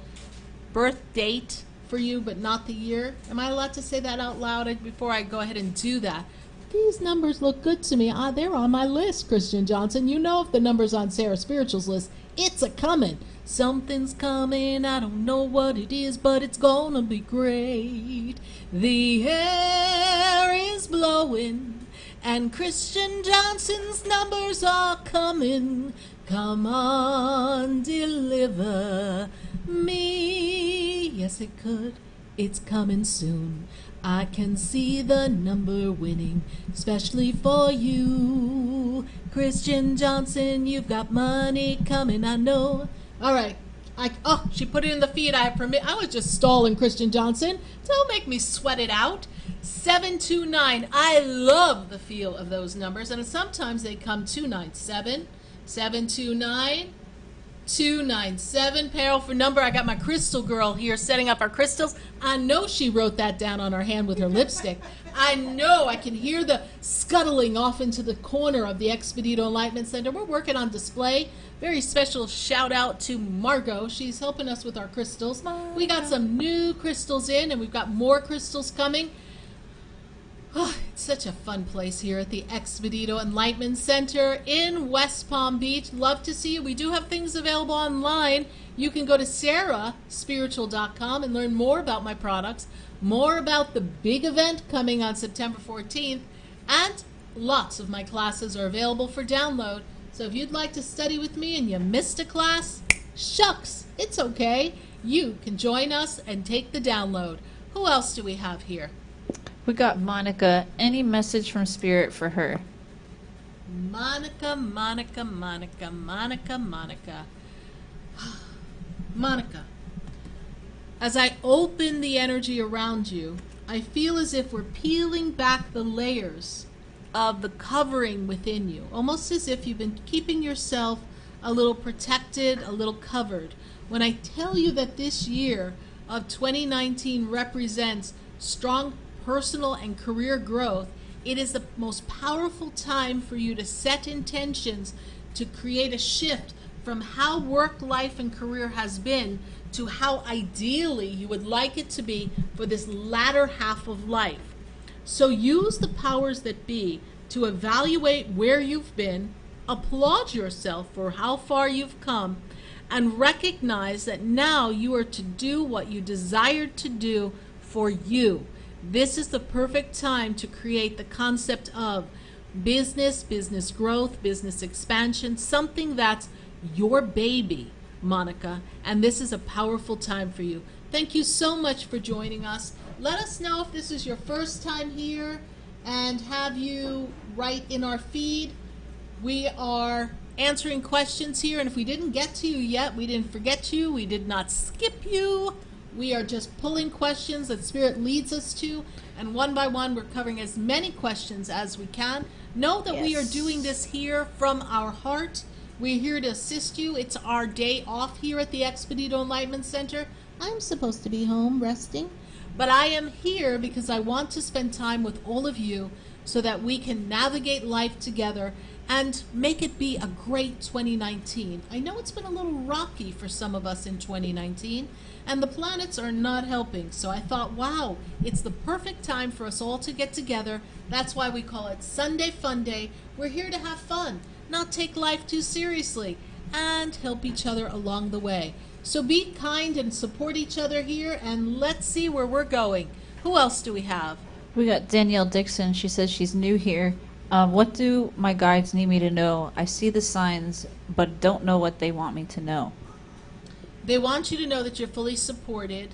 birth date for you, but not the year? Am I allowed to say that out loud before I go ahead and do that? These numbers look good to me. They're on my list, Christian Johnson. You know if the number's on Sarah Spiritual's list, it's a-coming. Something's coming, I don't know what it is, but it's gonna be great. The air is blowing, and Christian Johnson's numbers are coming. Come on, deliver me. Yes, it could. It's coming soon. I can see the number winning, especially for you. Christian Johnson, you've got money coming, I know. All right. She put it in the feed. I was just stalling, Christian Johnson. Don't make me sweat it out. 729. I love the feel of those numbers, and sometimes they come 297. 729. 297, powerful number. I got my crystal girl here setting up our crystals. I know she wrote that down on her hand with her lipstick. I know. I can hear the scuttling off into the corner of the Expedito Enlightenment Center. We're working on display. Very special shout out to Margot. She's helping us with our crystals. We got some new crystals in, and we've got more crystals coming. Oh, it's such a fun place here at the Expedito Enlightenment Center in West Palm Beach. Love to see you. We do have things available online. You can go to SarahSpiritual.com and learn more about my products, more about the big event coming on September 14th, and lots of my classes are available for download. So if you'd like to study with me and you missed a class, shucks, it's okay. You can join us and take the download. Who else do we have here? We got Monica. Any message from Spirit for her? Monica. Monica, as I open the energy around you, I feel as if we're peeling back the layers of the covering within you, almost as if you've been keeping yourself a little protected, a little covered. When I tell you that this year of 2019 represents strong personal and career growth, it is the most powerful time for you to set intentions to create a shift from how work, life, and career has been to how ideally you would like it to be for this latter half of life. So use the powers that be to evaluate where you've been, applaud yourself for how far you've come, and recognize that now you are to do what you desired to do for you. This is the perfect time to create the concept of business growth, business expansion, something that's your baby, Monica, and this is a powerful time for you. Thank you so much for joining us. Let us know if this is your first time here and have you write in our feed. We are answering questions here, and if we didn't get to you yet, we didn't forget you, we did not skip you. We are just pulling questions that Spirit leads us to, and one by one we're covering as many questions as we can. Know that we are doing this here from our heart. We're here to assist you. It's our day off here at the Expedito Enlightenment Center. I'm supposed to be home resting, but I am here because I want to spend time with all of you so that we can navigate life together and make it be a great 2019. I know it's been a little rocky for some of us in 2019, and the planets are not helping. So I thought, wow, it's the perfect time for us all to get together. That's why we call it Sunday Funday. We're here to have fun, not take life too seriously, and help each other along the way. So be kind and support each other here, and let's see where we're going. Who else do we have? We got Danielle Dixon. She says she's new here. What do my guides need me to know? I see the signs, but don't know what they want me to know. They want you to know that you're fully supported,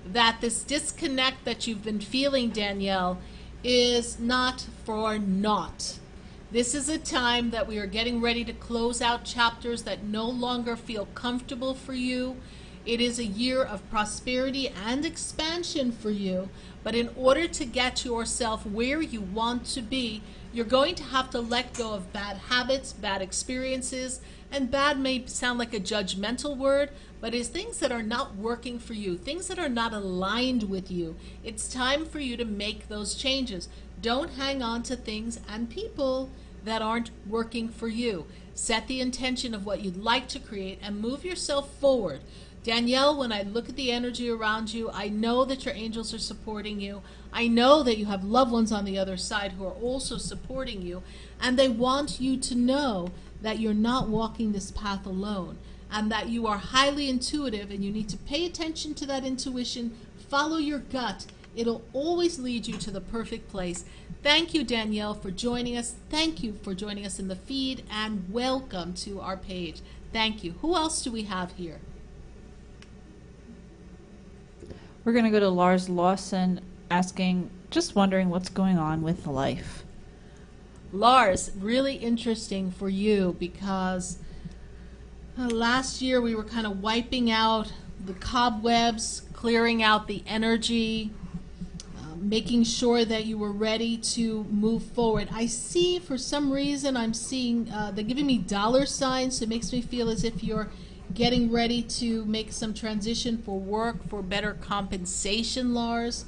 that this disconnect that you've been feeling, Danielle, is not for naught. This is a time that we are getting ready to close out chapters that no longer feel comfortable for you. It is a year of prosperity and expansion for you, but in order to get yourself where you want to be, you're going to have to let go of bad habits, bad experiences, and bad may sound like a judgmental word, but it's things that are not working for you, things that are not aligned with you. It's time for you to make those changes. Don't hang on to things and people that aren't working for you. Set the intention of what you'd like to create and move yourself forward. Danielle, when I look at the energy around you, I know that your angels are supporting you. I know that you have loved ones on the other side who are also supporting you, and they want you to know that you're not walking this path alone, and that you are highly intuitive, and you need to pay attention to that intuition, follow your gut. It'll always lead you to the perfect place. Thank you, Danielle, for joining us. Thank you for joining us in the feed, and welcome to our page. Thank you. Who else do we have here? We're going to go to Lars Lawson asking, just wondering what's going on with life. Lars, really interesting for you because last year we were kind of wiping out the cobwebs, clearing out the energy, making sure that you were ready to move forward. I see, for some reason, I'm seeing, they're giving me dollar signs, so it makes me feel as if you're getting ready to make some transition for work, for better compensation, Lars,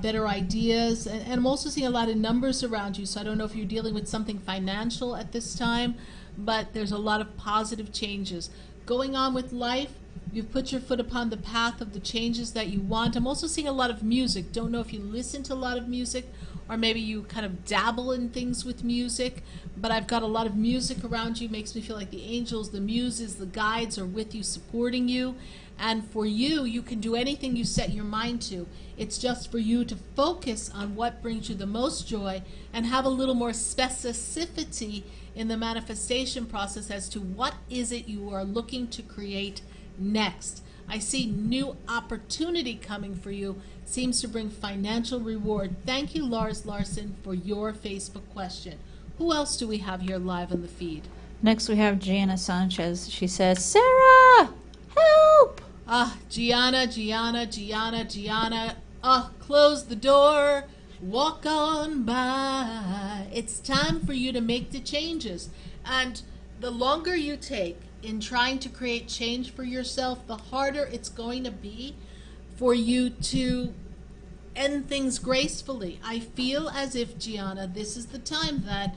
better ideas. And I'm also seeing a lot of numbers around you, so I don't know if you're dealing with something financial at this time, but there's a lot of positive changes going on with life. You've put your foot upon the path of the changes that you want. I'm also seeing a lot of music. Don't know if you listen to a lot of music or maybe you kind of dabble in things with music, but I've got a lot of music around you. Makes me feel like the angels, the muses, the guides are with you, supporting you. And for you, you can do anything you set your mind to. It's just for you to focus on what brings you the most joy and have a little more specificity in the manifestation process as to what is it you are looking to create next. I see new opportunity coming for you. Seems to bring financial reward. Thank you, Lars Larson, for your Facebook question. Who else do we have here live on the feed? Next we have Gianna Sanchez. She says, Sarah, help! Gianna. Close the door. Walk on by. It's time for you to make the changes. And the longer you take in trying to create change for yourself, the harder it's going to be for you to end things gracefully. I feel as if, Gianna, this is the time that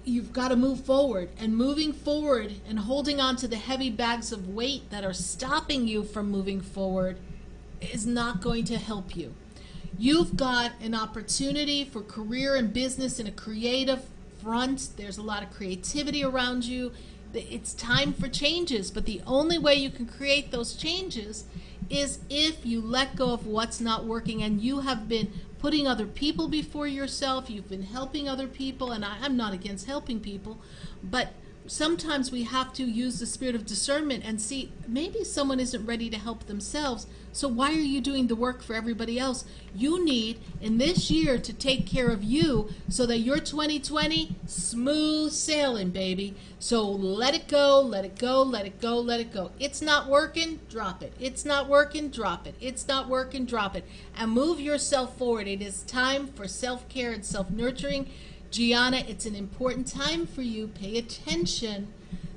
you've got to move forward, and moving forward and holding on to the heavy bags of weight that are stopping you from moving forward is not going to help you. You've got an opportunity for career and business in a creative front. There's a lot of creativity around you. It's time for changes, but the only way you can create those changes is if you let go of what's not working, and you have been putting other people before yourself. You've been helping other people, and I'm not against helping people, but sometimes we have to use the spirit of discernment and see maybe someone isn't ready to help themselves. So why are you doing the work for everybody else? You need in this year to take care of you so that your 2020 smooth sailing, baby. So let it go, let it go, let it go, let it go. It's not working, drop it. It's not working, drop it. It's not working, drop it. And move yourself forward. It is time for self-care and self-nurturing. Gianna, it's an important time for you. Pay attention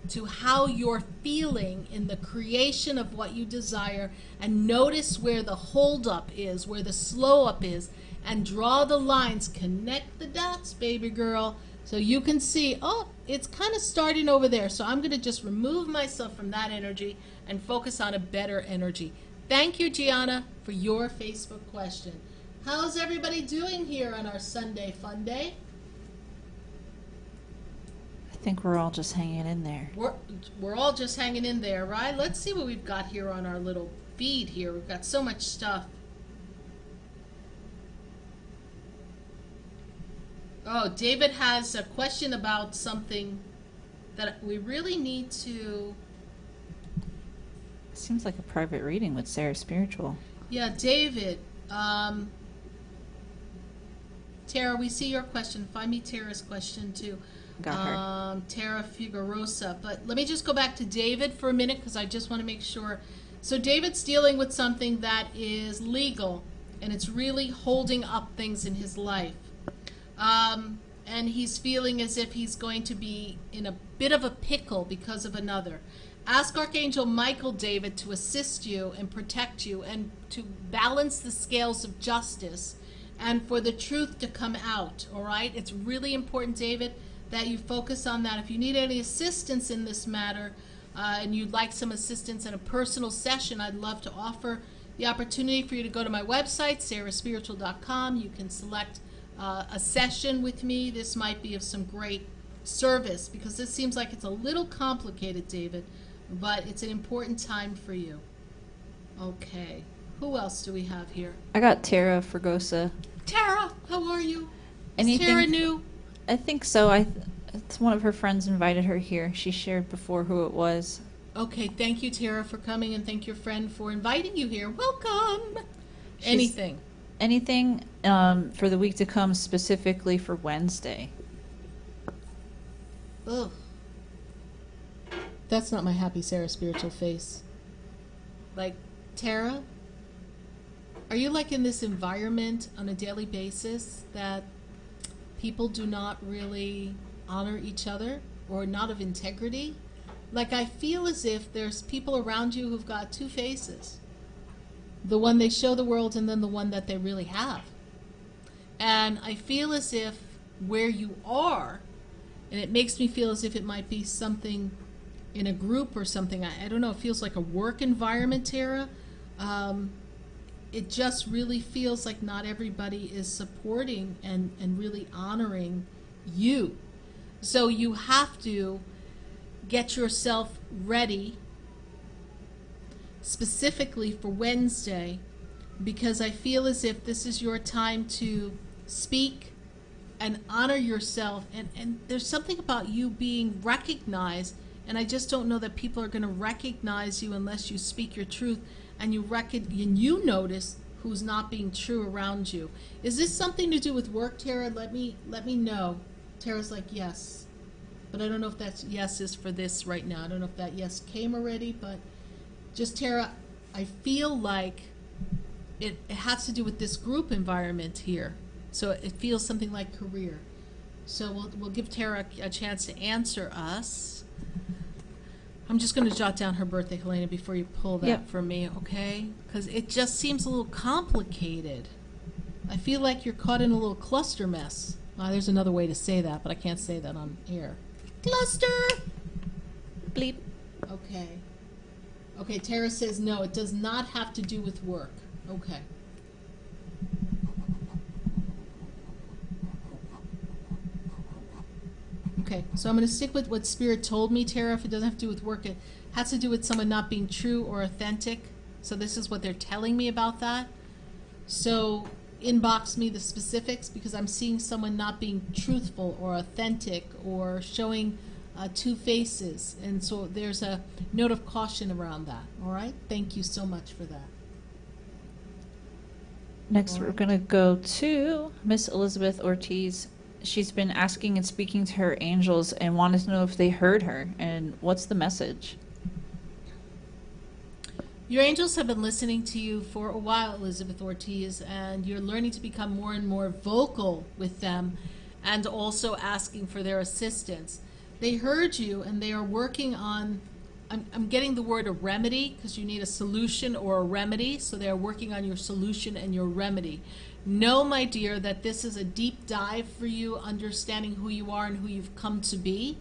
to how you're feeling in the creation of what you desire, and notice where the holdup is, where the slow up is, and draw the lines, connect the dots, baby girl, so you can see, oh, it's kind of starting over there. So I'm going to just remove myself from that energy and focus on a better energy. Thank you, Gianna, for your Facebook question. How's everybody doing here on our Sunday Fun Day? I think we're all just hanging in there. We're all just hanging in there, right? Let's see what we've got here on our little feed here. We've got so much stuff. Oh, David has a question about something that we really need to... Seems like a private reading with SarahSpiritual. Yeah, David. Tara, we see your question. Find me Tara's question too. Got her. Tara Figuerosa. But let me just go back to David for a minute because I just want to make sure. So David's dealing with something that is legal, and it's really holding up things in his life. And he's feeling as if he's going to be in a bit of a pickle because of another. Ask Archangel Michael, David, to assist you and protect you and to balance the scales of justice and for the truth to come out, all right? It's really important, David, that you focus on that. If you need any assistance in this matter and you'd like some assistance in a personal session, I'd love to offer the opportunity for you to go to my website, SarahSpiritual.com. You can select a session with me. This might be of some great service because this seems like it's a little complicated, David, but it's an important time for you. Okay. Who else do we have here? I got Tara Fregosa. Tara, how are you? Anything? Is Tara new? I think so. It's one of her friends invited her here. She shared before who it was. Okay, thank you, Tara, for coming, and thank your friend for inviting you here. Welcome. Anything for the week to come, specifically for Wednesday. Ugh. That's not my happy SarahSpiritual face. Like, Tara, are you like in this environment on a daily basis that people do not really honor each other or not of integrity? Like, I feel as if there's people around you who've got two faces. The one they show the world and then the one that they really have. And I feel as if where you are, and it makes me feel as if it might be something in a group or something. I don't know, it feels like a work environment, Tara. It just really feels like not everybody is supporting and really honoring you. So you have to get yourself ready specifically for Wednesday, because I feel as if this is your time to speak and honor yourself, and there's something about you being recognized, and I just don't know that people are going to recognize you unless you speak your truth and you notice who's not being true around you. Is this something to do with work, Tara? Let me know. Tara's like, yes. But I don't know if that yes is for this right now. I don't know if that yes came already, but just, Tara, I feel like it has to do with this group environment here. So it feels something like career. So we'll give Tara a chance to answer us. I'm just going to jot down her birthday, Helena, before you pull that for me, okay? Because it just seems a little complicated. I feel like you're caught in a little cluster mess. There's another way to say that, but I can't say that on air. Cluster! Bleep. Okay. Okay, Tara says no, it does not have to do with work. Okay. Okay, so I'm going to stick with what Spirit told me, Tara. If it doesn't have to do with work, it has to do with someone not being true or authentic. So this is what they're telling me about that. So inbox me the specifics, because I'm seeing someone not being truthful or authentic or showing two faces. And so there's a note of caution around that. All right? Thank you so much for that. Next, we're going to go to Miss Elizabeth Ortiz. She's been asking and speaking to her angels and wanted to know if they heard her and what's the message. Your angels have been listening to you for a while, Elizabeth Ortiz, and you're learning to become more and more vocal with them and also asking for their assistance. They heard you and they are working on, I'm getting the word a remedy, because you need a solution or a remedy, so they are working on your solution and your remedy. Know, my dear, that this is a deep dive for you, understanding who you are and who you've come to be.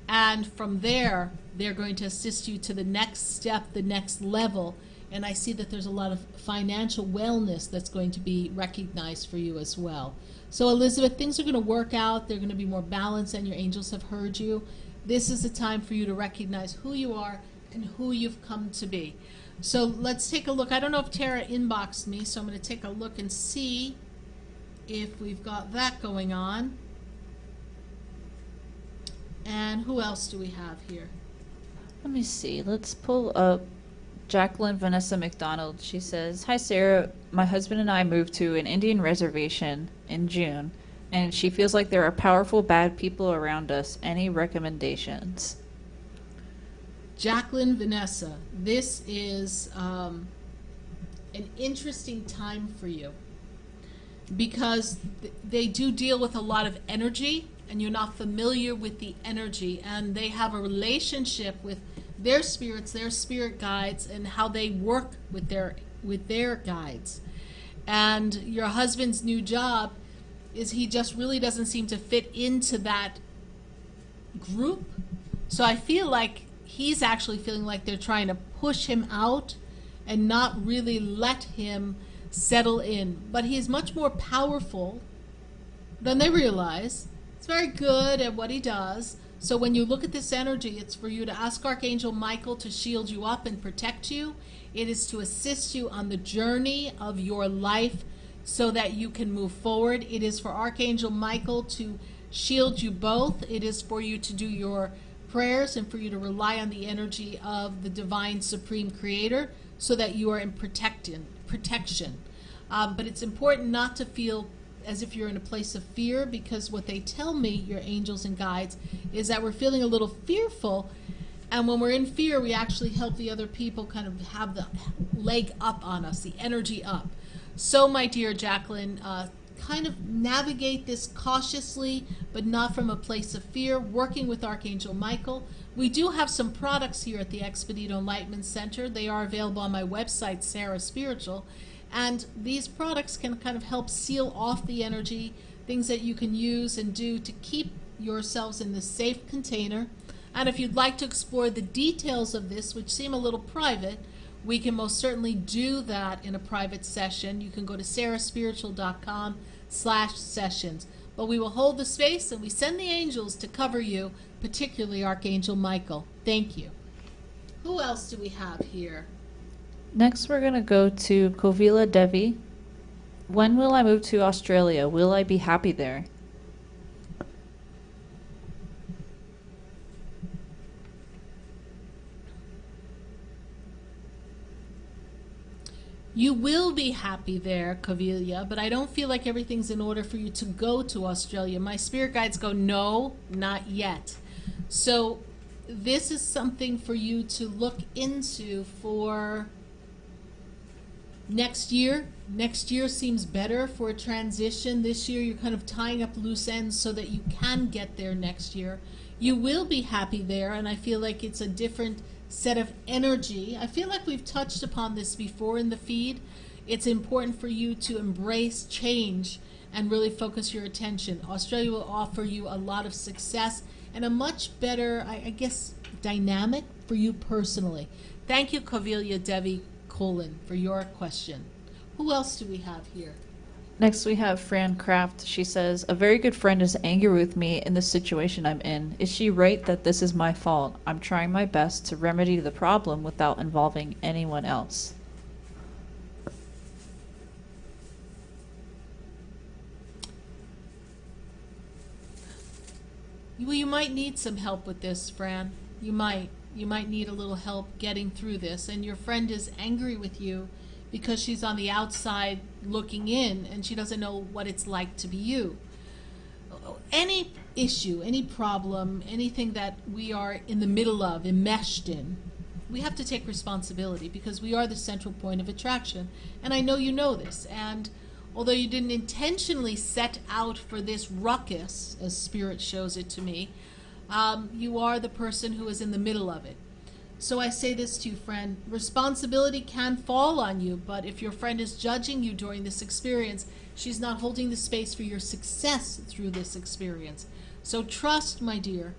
And from there, they're going to assist you to the next step, the next level. And I see that there's a lot of financial wellness that's going to be recognized for you as well. So, Elizabeth, things are going to work out. They're going to be more balanced, and your angels have heard you. This is the time for you to recognize who you are and who you've come to be. So let's take a look. I don't know if Tara inboxed me, so I'm going to take a look and see if we've got that going on. And who else do we have here? Let me see. Let's pull up Jacqueline Vanessa McDonald. She says, "Hi Sarah, my husband and I moved to an Indian reservation in June, and she feels like there are powerful bad people around us. Any recommendations?" Jacqueline Vanessa, this is an interesting time for you because they do deal with a lot of energy, and you're not familiar with the energy, and they have a relationship with their spirits, their spirit guides, and how they work with their guides. And your husband's new job is he just really doesn't seem to fit into that group. So I feel like he's actually feeling like they're trying to push him out and not really let him settle in. But he is much more powerful than they realize. He's very good at what he does. So when you look at this energy, it's for you to ask Archangel Michael to shield you up and protect you. It is to assist you on the journey of your life so that you can move forward. It is for Archangel Michael to shield you both. It is for you to do your prayers and for you to rely on the energy of the divine supreme creator so that you are in protection. But it's important not to feel as if you're in a place of fear, because what they tell me, your angels and guides, is that we're feeling a little fearful, and when we're in fear, we actually help the other people kind of have the leg up on us, the energy up. So, my dear Jacqueline, kind of navigate this cautiously, but not from a place of fear, working with Archangel Michael. We do have some products here at the Expedito Enlightenment Center. They are available on my website, SarahSpiritual. And these products can kind of help seal off the energy, things that you can use and do to keep yourselves in the safe container. And if you'd like to explore the details of this, which seem a little private, we can most certainly do that in a private session. You can go to sarahspiritual.com/sessions. But we will hold the space and we send the angels to cover you, particularly Archangel Michael. Thank you. Who else do we have here? Next, we're going to go to Kovila Devi. "When will I move to Australia? Will I be happy there?" You will be happy there, Kovila, but I don't feel like everything's in order for you to go to Australia. My spirit guides go, no, not yet. So this is something for you to look into for next year. Next year seems better for a transition. This year you're kind of tying up loose ends so that you can get there next year. You will be happy there, and I feel like it's a different set of energy. I feel like we've touched upon this before in the feed. It's important for you to embrace change and really focus your attention. Australia will offer you a lot of success and a much better, I guess, dynamic for you personally. Thank you, Kovila Devi Colin, for your question. Who else do we have here? Next, we have Fran Kraft. She says, "A very good friend is angry with me in the situation I'm in. Is she right that this is my fault? I'm trying my best to remedy the problem without involving anyone else." Well, you might need some help with this, Fran. You might need a little help getting through this. And your friend is angry with you because she's on the outside looking in and she doesn't know what it's like to be you. Any issue, any problem, anything that we are in the middle of, enmeshed in, we have to take responsibility because we are the central point of attraction. And I know you know this. And although you didn't intentionally set out for this ruckus, as Spirit shows it to me, you are the person who is in the middle of it. So I say this to you, friend, responsibility can fall on you, but if your friend is judging you during this experience, she's not holding the space for your success through this experience. So trust, my dear,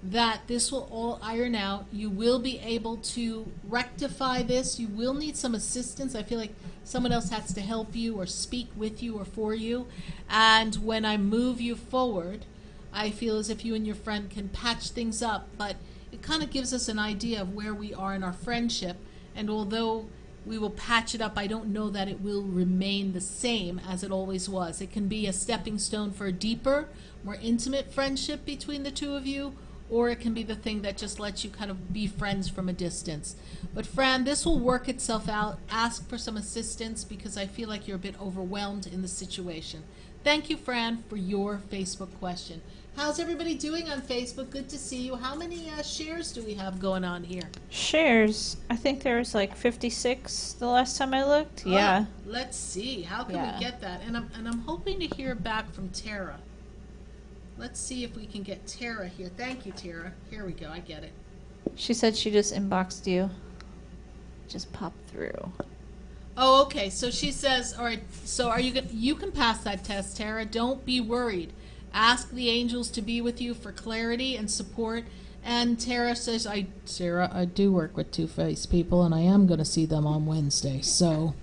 that this will all iron out. You will be able to rectify this. You will need some assistance. I feel like someone else has to help you or speak with you or for you. And when I move you forward, I feel as if you and your friend can patch things up, but it kind of gives us an idea of where we are in our friendship. And although we will patch it up, I don't know that it will remain the same as it always was. It can be a stepping stone for a deeper, more intimate friendship between the two of you, or it can be the thing that just lets you kind of be friends from a distance. But Fran, this will work itself out. Ask for some assistance because I feel like you're a bit overwhelmed in the situation. Thank you, Fran, for your Facebook question. How's everybody doing on Facebook? Good to see you. How many shares do we have going on here? Shares. I think there was like 56 the last time I looked. Yeah. Let's see. How can we get that? And I'm hoping to hear back from Tara. Let's see if we can get Tara here. Thank you, Tara. Here we go. I get it. She said she just inboxed you. Just pop through. Oh, okay. So she says, all right, so are you you can pass that test, Tara. Don't be worried. Ask the angels to be with you for clarity and support. And Tara says, Sarah, I do work with two-faced people, and I am going to see them on Wednesday. So,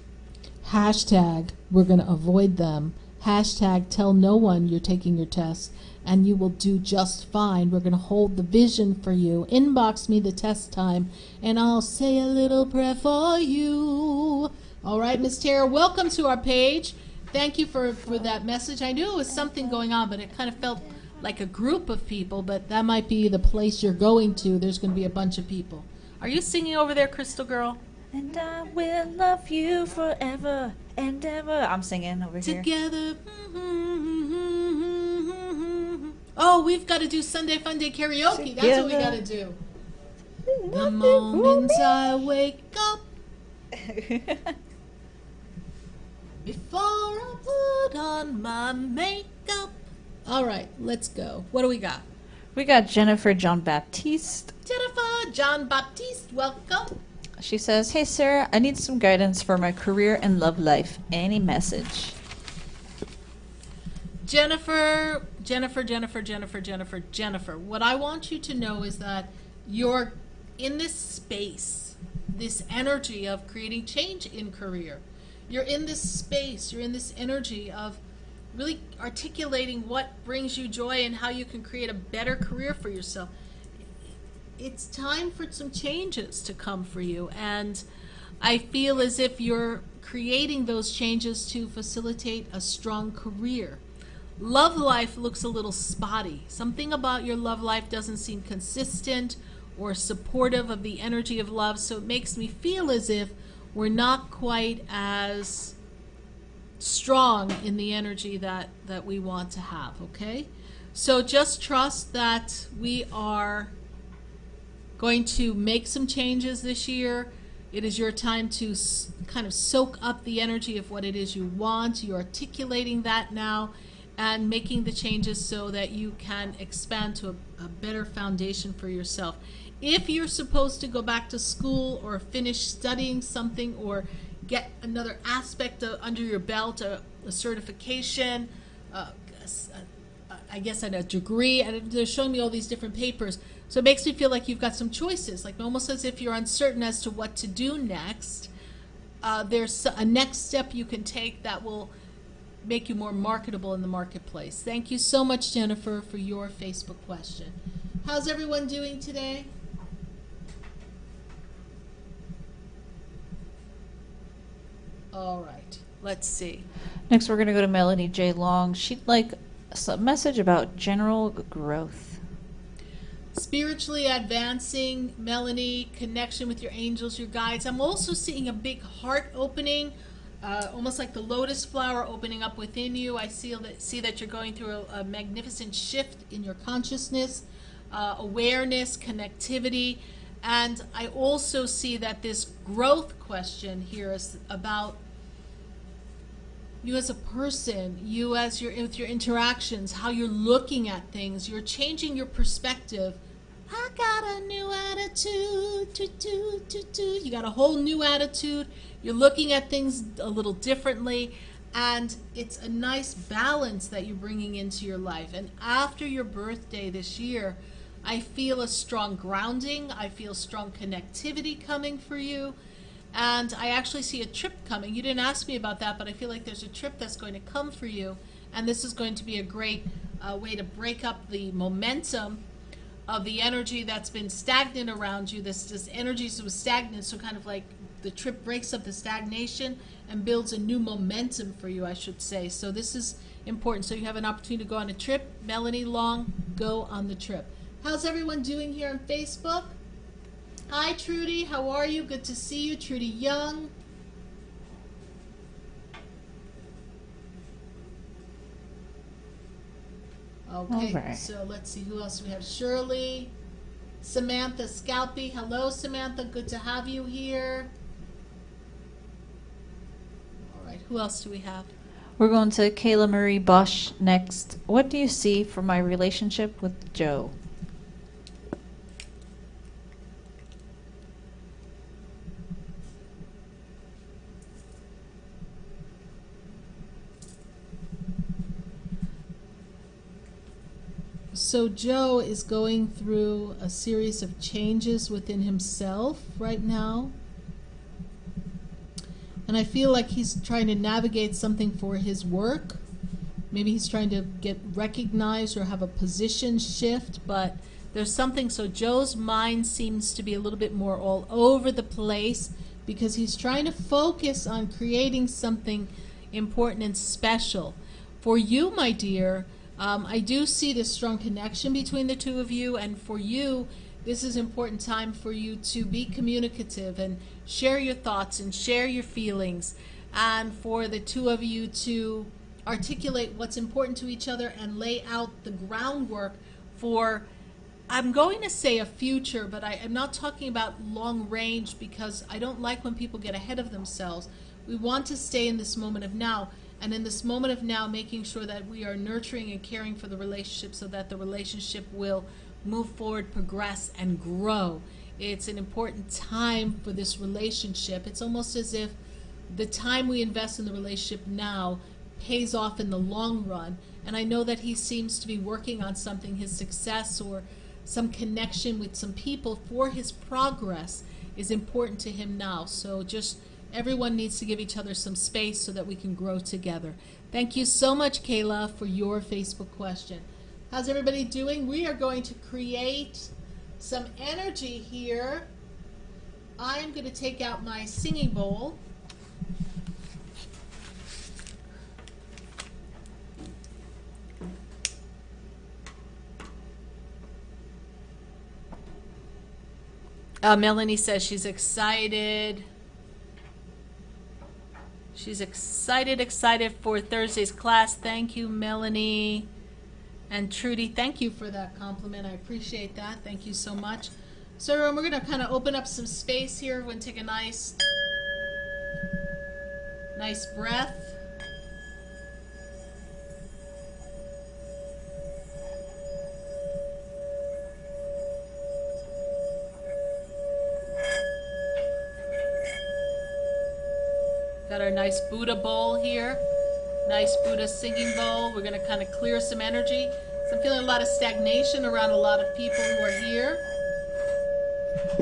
hashtag, we're going to avoid them. Hashtag, tell no one you're taking your test, and you will do just fine. We're going to hold the vision for you. Inbox me the test time, and I'll say a little prayer for you. All right, Miss Tara, welcome to our page. Thank you for that message. I knew it was something going on, but it kind of felt like a group of people, but that might be the place you're going to. There's going to be a bunch of people. Are you singing over there, Crystal Girl? And I will love you forever and ever. I'm singing over here. Together. Oh, we've got to do Sunday Funday karaoke. That's what we got to do. The moment I wake up, before I put on my makeup. All right, let's go. What do we got? We got Jennifer John Baptiste. Jennifer John Baptiste, welcome. She says, hey Sarah, I need some guidance for my career and love life. Any message? Jennifer. What I want you to know is that you're in this space, this energy of creating change in career. You're in this space, you're in this energy of really articulating what brings you joy and how you can create a better career for yourself. It's time for some changes to come for you, and I feel as if you're creating those changes to facilitate a strong career. Love life looks a little spotty. Something about your love life doesn't seem consistent or supportive of the energy of love, so it makes me feel as if we're not quite as strong in the energy that we want to have, okay? So just trust that we are going to make some changes this year. It is your time to kind of soak up the energy of what it is you want. You're articulating that now and making the changes so that you can expand to a better foundation for yourself. If you're supposed to go back to school or finish studying something or get another aspect under your belt, a certification, I guess a degree, and they're showing me all these different papers. So it makes me feel like you've got some choices, like almost as if you're uncertain as to what to do next. There's a next step you can take that will make you more marketable in the marketplace. Thank you so much, Jennifer, for your Facebook question. How's everyone doing today? All right, let's see. Next, we're going to go to Melanie J. Long. She'd like a message about general growth. Spiritually advancing, Melanie, connection with your angels, your guides. I'm also seeing a big heart opening, almost like the lotus flower opening up within you. I see that you're going through a magnificent shift in your consciousness, awareness, connectivity. And I also see that this growth question here is about you as a person, you as with your interactions, how you're looking at things. You're changing your perspective. I got a new attitude. You got a whole new attitude. You're looking at things a little differently. And it's a nice balance that you're bringing into your life. And after your birthday this year, I feel a strong grounding. I feel strong connectivity coming for you. And I actually see a trip coming. You didn't ask me about that, but I feel like there's a trip that's going to come for you. And this is going to be a great way to break up the momentum of the energy that's been stagnant around you. This energy was stagnant, so kind of like the trip breaks up the stagnation and builds a new momentum for you, I should say. So this is important. So you have an opportunity to go on a trip. Melanie Long, go on the trip. How's everyone doing here on Facebook? Hi, Trudy. How are you? Good to see you, Trudy Young. Okay, Alright. so let's see who else we have. Shirley, Samantha Scalpy. Hello, Samantha. Good to have you here. All right, who else do we have? We're going to Kayla Marie Bosch next. What do you see for my relationship with Joe? So Joe is going through a series of changes within himself right now. And I feel like he's trying to navigate something for his work. Maybe he's trying to get recognized or have a position shift, but there's something. So Joe's mind seems to be a little bit more all over the place because he's trying to focus on creating something important and special. For you, my dear, I do see this strong connection between the two of you, and for you, this is an important time for you to be communicative and share your thoughts and share your feelings, and for the two of you to articulate what's important to each other and lay out the groundwork for, I'm going to say a future, but I'm not talking about long range because I don't like when people get ahead of themselves. We want to stay in this moment of now. And in this moment of now, making sure that we are nurturing and caring for the relationship so that the relationship will move forward, progress, and grow. It's an important time for this relationship. It's almost as if the time we invest in the relationship now pays off in the long run. And I know that he seems to be working on something, his success or some connection with some people for his progress is important to him now. So just everyone needs to give each other some space so that we can grow together. Thank you so much, Kayla, for your Facebook question. How's everybody doing? We are going to create some energy here. I'm going to take out my singing bowl. Melanie says she's excited. She's excited for Thursday's class. Thank you, Melanie. And Trudy, thank you for that compliment. I appreciate that. Thank you so much. So everyone, we're going to kind of open up some space here. We're going to take a nice breath. Got our nice Buddha bowl here. Nice Buddha singing bowl. We're going to kind of clear some energy. So I'm feeling a lot of stagnation around a lot of people who are here.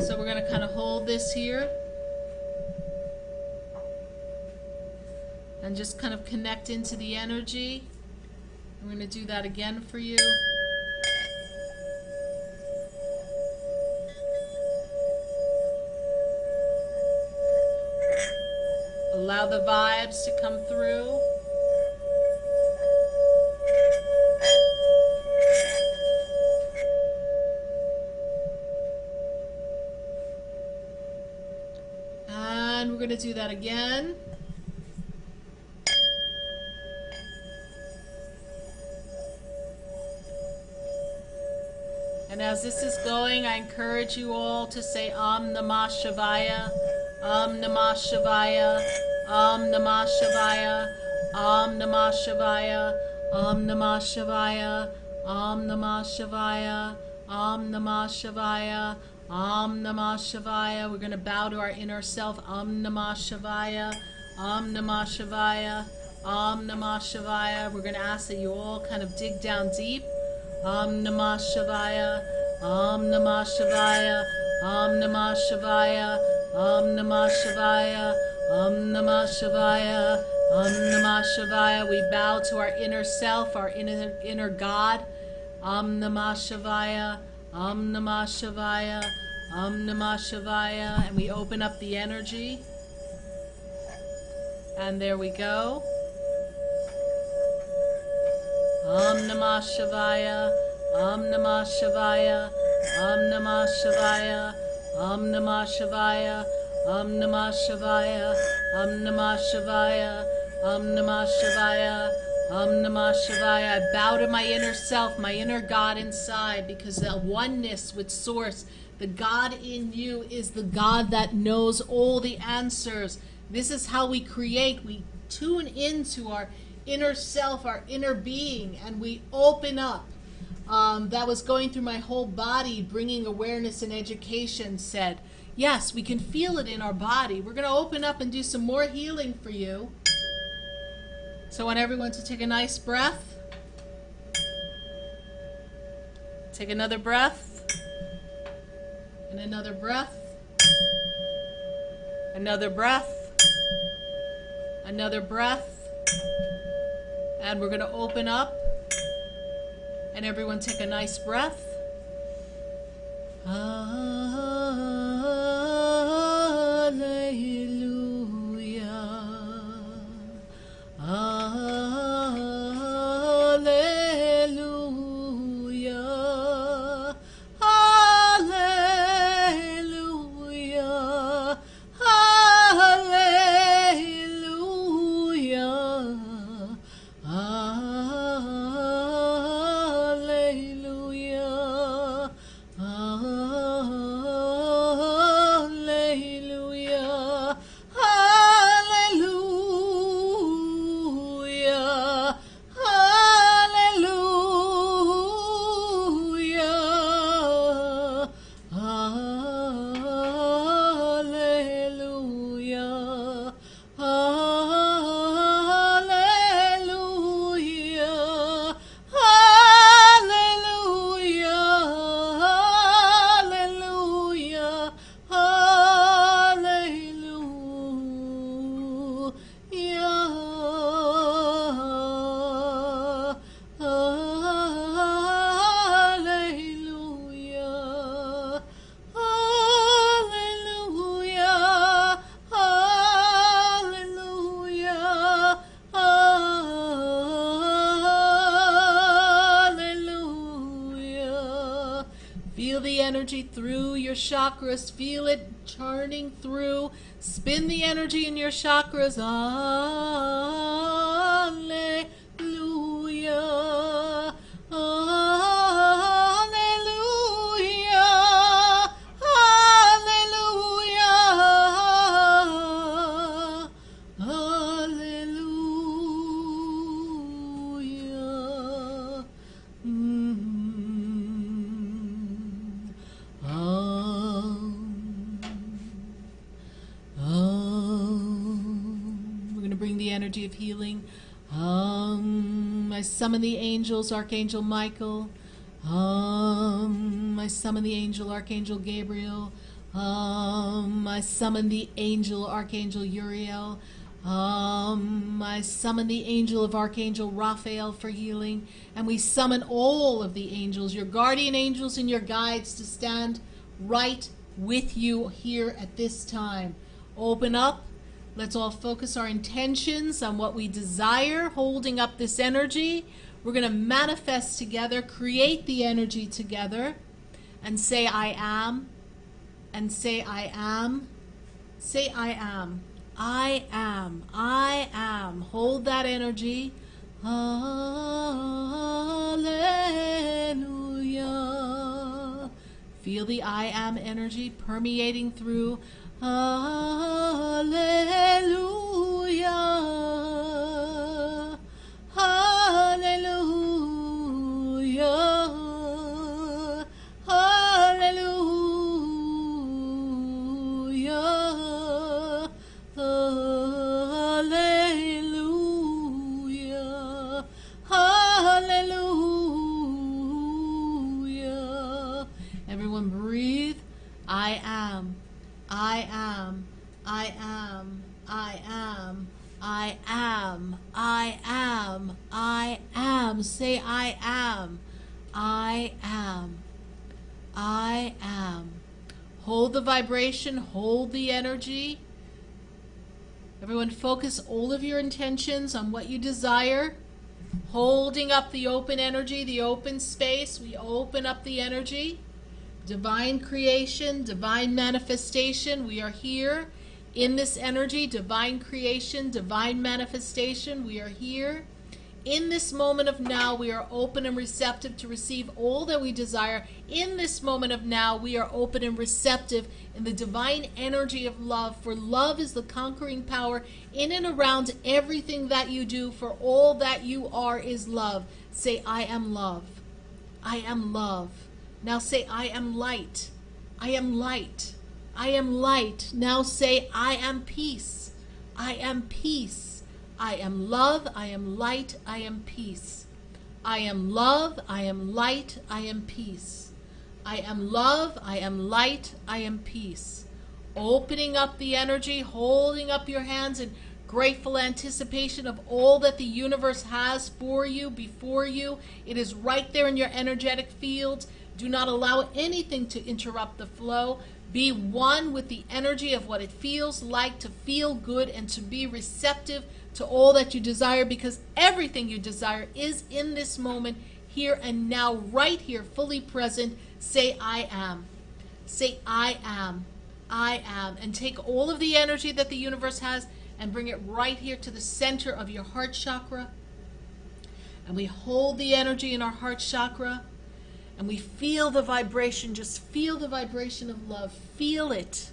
So we're going to kind of hold this here. And just kind of connect into the energy. I'm going to do that again for you. Allow the vibes to come through. And we're going to do that again. And as this is going, I encourage you all to say Om Namah Shivaya, Om Namah Shivaya, Om Namah Shivaya, Om Namah Shivaya, Om Namah Shivaya, Om Namah Shivaya, Om Namah Shivaya, Om Namah Shivaya. We're going to bow to our inner self. Om Namah Shivaya, Om Namah Shivaya, Om Namah Shivaya. We're going to ask that you all kind of dig down deep. Om Namah Shivaya, Om Namah Shivaya, Om Namah Shivaya, Om Namah Shivaya, Om Namah Shivaya, Om Namah Shivaya. We bow to our inner self, our inner God. Om Namah Shivaya, Om Namah Shivaya, Om Namah Shivaya. And we open up the energy. And there we go. Om Namah Shivaya, Om Namah Shivaya, Om Namah Shivaya, Om Namah Shivaya, Om Namah Shivaya, Om Namah Shivaya, Om Namah Shivaya, Om Namah Shivaya. I bow to my inner self, my inner God inside, because the oneness with Source, the God in you, is the God that knows all the answers. This is how we create. We tune into our inner self, our inner being, and we open up. That was going through my whole body, bringing awareness and education, said, yes, we can feel it in our body. We're going to open up and do some more healing for you. So I want everyone to take a nice breath. Take another breath. And another breath. Another breath. Another breath. And we're going to open up. And everyone take a nice breath. Hallelujah. Hallelujah. Hallelujah. Hallelujah. Hallelujah. Hallelujah. Hallelujah. Hallelujah. Hallelujah. Hallelujah. Hallelujah. Hallelujah. Feel the energy through your chakras. Feel it churning through. Spin the energy in your chakras. Hallelujah. Hallelujah. Hallelujah. Hallelujah. We're going to bring the energy of healing. I summon the angels, Archangel Michael. I summon the angel, Archangel Gabriel. I summon the angel, Archangel Uriel. I summon the angel of Archangel Raphael for healing. And we summon all of the angels, your guardian angels and your guides, to stand right with you here at this time. Open up. Let's all focus our intentions on what we desire, holding up this energy. We're going to manifest together, create the energy together, and say, I am, and say, I am. Say, I am. I am. I am. Hold that energy. Hallelujah. Feel the I am energy permeating through. Hallelujah. Hallelujah. Hallelujah. Hallelujah. Hallelujah. Everyone breathe. I am. I am. I am. I am. I am. I am. I am. Say I am. I am. I am. Hold the vibration. Hold the energy. Everyone focus all of your intentions on what you desire. Holding up the open energy, the open space, we open up the energy. Divine creation, divine manifestation, we are here in this energy. Divine creation, divine manifestation, we are here. In this moment of now, we are open and receptive to receive all that we desire. In this moment of now, we are open and receptive in the divine energy of love, for love is the conquering power in and around everything that you do, for all that you are is love. Say, I am love. I am love. Now say, I am light. I am light. I am light. Now say, I am peace. I am peace. I am love, I am light, I am peace. I am love, I am light, I am peace. I am love, I am light, I am peace. Opening up the energy, holding up your hands in grateful anticipation of all that the universe has for you, before you. It is right there in your energetic field. Do not allow anything to interrupt the flow. Be one with the energy of what it feels like to feel good and to be receptive to all that you desire, because everything you desire is in this moment, here and now, right here, fully present. Say, I am. Say, I am. I am. And take all of the energy that the universe has and bring it right here to the center of your heart chakra. And we hold the energy in our heart chakra. And we feel the vibration. Just feel the vibration of love. Feel it.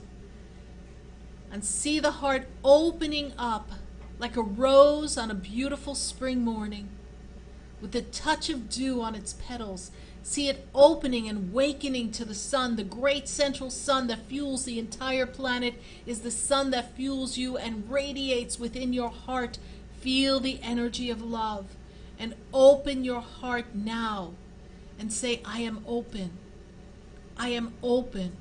And see the heart opening up like a rose on a beautiful spring morning, with the touch of dew on its petals. See it opening and wakening to the sun. The great central sun that fuels the entire planet is the sun that fuels you and radiates within your heart. Feel the energy of love and open your heart now and say, I am open. I am open.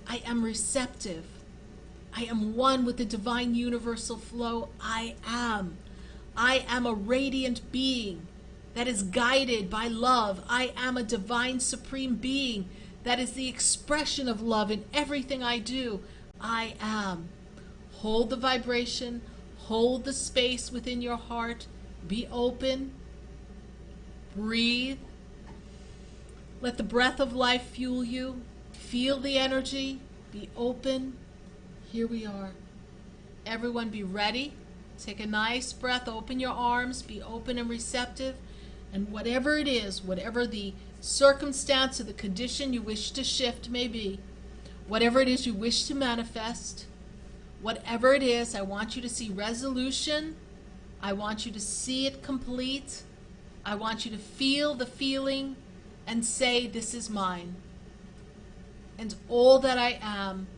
I am receptive. I am one with the divine universal flow. I am. I am a radiant being that is guided by love. I am a divine supreme being that is the expression of love in everything I do. I am. Hold the vibration. Hold the space within your heart. Be open. Breathe. Let the breath of life fuel you. Feel the energy. Be open. Here we are. Everyone be ready. Take a nice breath. Open your arms. Be open and receptive. And whatever it is, whatever the circumstance or the condition you wish to shift may be, whatever it is you wish to manifest, whatever it is, I want you to see resolution. I want you to see it complete. I want you to feel the feeling and say, this is mine. And all that I am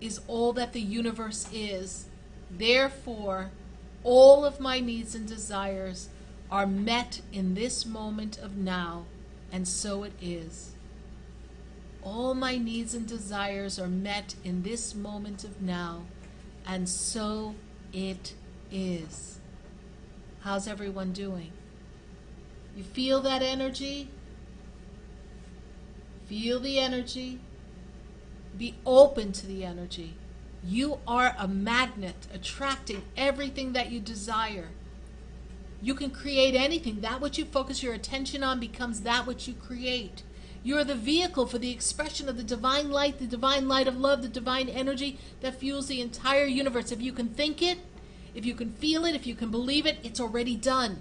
is all that the universe is. Therefore, all of my needs and desires are met in this moment of now, and so it is. All my needs and desires are met in this moment of now, and so it is. How's everyone doing? You feel that energy? Feel the energy. Be open to the energy. You are a magnet attracting everything that you desire. You can create anything. That which you focus your attention on becomes that which you create. You are the vehicle for the expression of the divine light of love, the divine energy that fuels the entire universe. If you can think it, if you can feel it, if you can believe it, it's already done.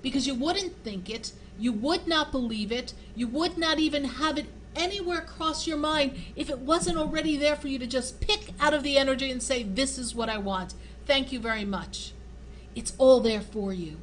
Because you wouldn't think it, you would not believe it, you would not even have it anywhere cross your mind if it wasn't already there for you to just pick out of the energy and say, this is what I want. Thank you very much. It's all there for you.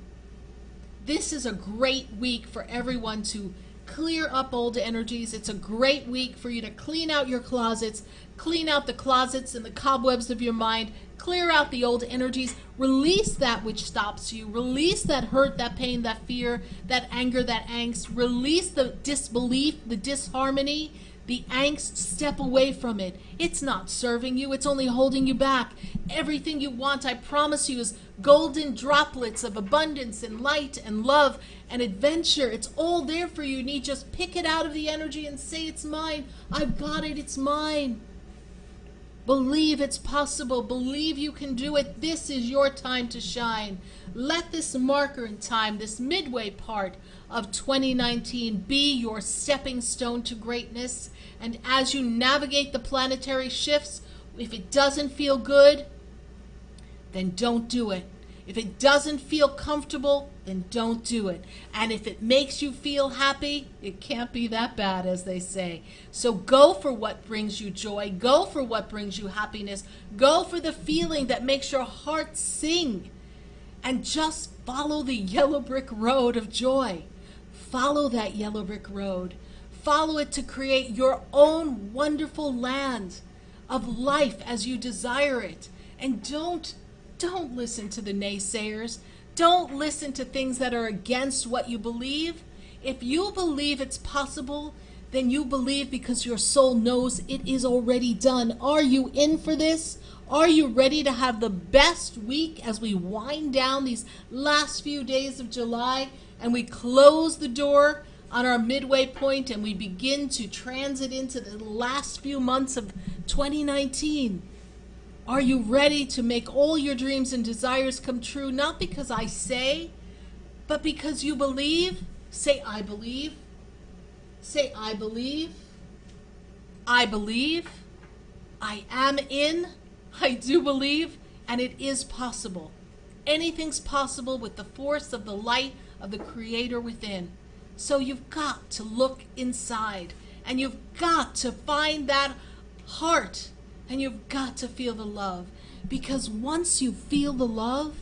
This is a great week for everyone to clear up old energies. It's a great week for you to clean out your closets, clean out the closets and the cobwebs of your mind, clear out the old energies, release that which stops you, release that hurt, that pain, that fear, that anger, that angst, release the disbelief, the disharmony, the angst. Step away from it. It's not serving you, it's only holding you back. Everything you want, I promise you, is golden droplets of abundance and light and love and adventure. It's all there for you. You need just pick it out of the energy and say, it's mine. I've got it, it's mine. Believe it's possible. Believe you can do it. This is your time to shine. Let this marker in time, this midway part of 2019, be your stepping stone to greatness. And as you navigate the planetary shifts, if it doesn't feel good, then don't do it. If it doesn't feel comfortable, then don't do it. And if it makes you feel happy, it can't be that bad, as they say. So go for what brings you joy. Go for what brings you happiness. Go for the feeling that makes your heart sing. And just follow the yellow brick road of joy. Follow that yellow brick road. Follow it to create your own wonderful land of life as you desire it. And don't listen to the naysayers. Don't listen to things that are against what you believe. If you believe it's possible, then you believe because your soul knows it is already done. Are you in for this? Are you ready to have the best week as we wind down these last few days of July and we close the door on our midway point and we begin to transit into the last few months of 2019? Are you ready to make all your dreams and desires come true? Not because I say, but because you believe. Say, I believe. Say, I believe. I believe. I am in. I do believe. And it is possible. Anything's possible with the force of the light of the Creator within. So you've got to look inside. And you've got to find that heart. And you've got to feel the love. Because once you feel the love,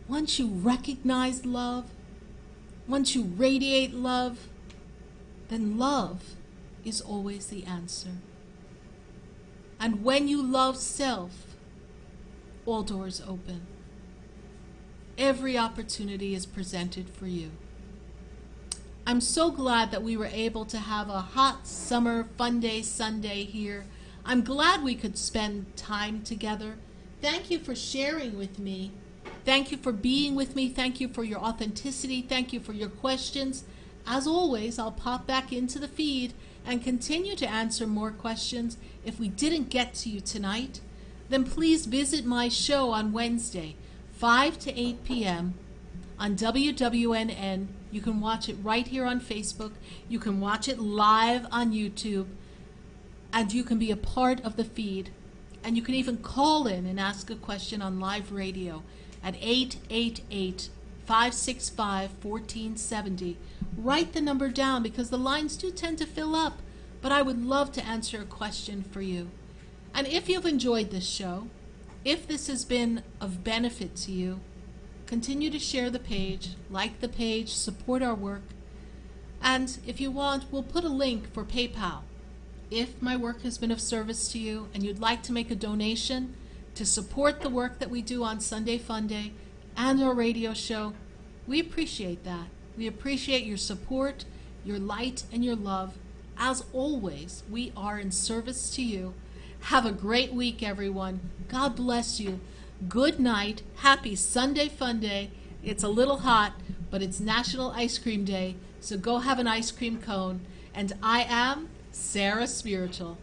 once you recognize love, once you radiate love, then love is always the answer. And when you love self, all doors open. Every opportunity is presented for you. I'm so glad that we were able to have a hot summer Funday Sunday here. I'm glad we could spend time together. Thank you for sharing with me. Thank you for being with me. Thank you for your authenticity. Thank you for your questions. As always, I'll pop back into the feed and continue to answer more questions. If we didn't get to you tonight, then please visit my show on Wednesday, 5 to 8 p.m. on WWNN. You can watch it right here on Facebook. You can watch it live on YouTube. And you can be a part of the feed. And you can even call in and ask a question on live radio at 888-565-1470. Write the number down because the lines do tend to fill up. But I would love to answer a question for you. And if you've enjoyed this show, if this has been of benefit to you, continue to share the page, like the page, support our work. And if you want, we'll put a link for PayPal. If my work has been of service to you and you'd like to make a donation to support the work that we do on Sunday Funday and our radio show, we appreciate that. We appreciate your support, your light, and your love. As always, we are in service to you. Have a great week, everyone. God bless you. Good night. Happy Sunday Funday. It's a little hot, but it's National Ice Cream Day, so go have an ice cream cone. And I am SarahSpiritual.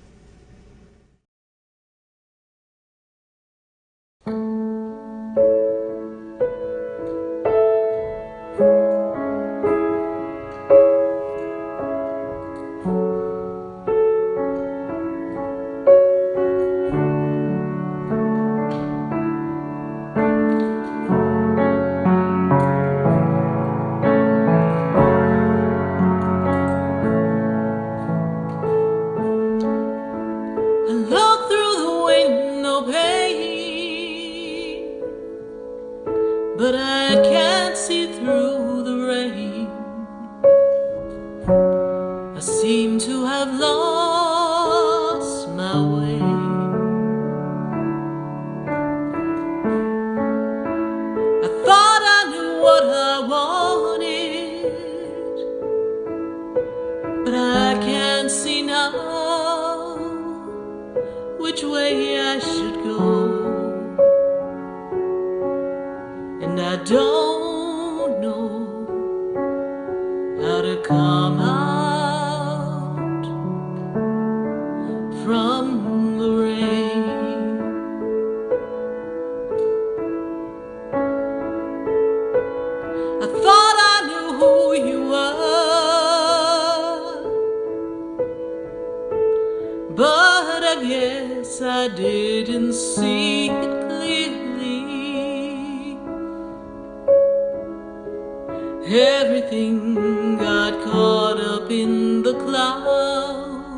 But I can't see through the rain. I seem to have lost my way. I thought I knew what I wanted, but I can't see now which way I should go. And I don't know how to come out from the time, yes, I didn't see it clearly. Everything got caught up in the clouds,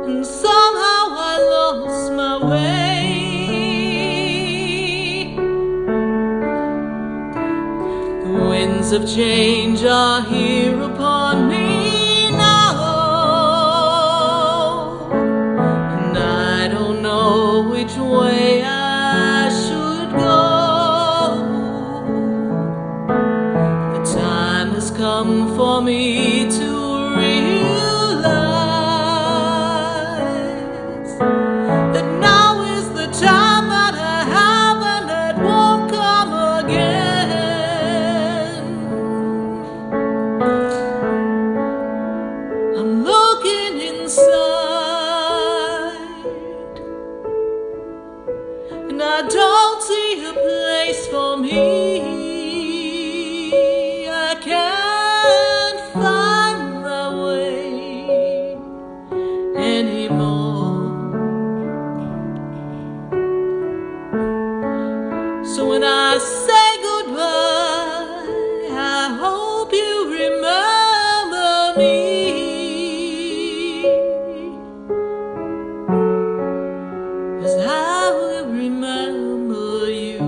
and somehow I lost my way. The winds of change are here upon me now, and I don't know which way I should go. The time has come for me to realize that now is the time that I have and that won't come again. I'm looking inside, and I don't see a place for me. I can't find my way anymore. So when I say goodbye, I hope you remember me, 'cause I will remember you.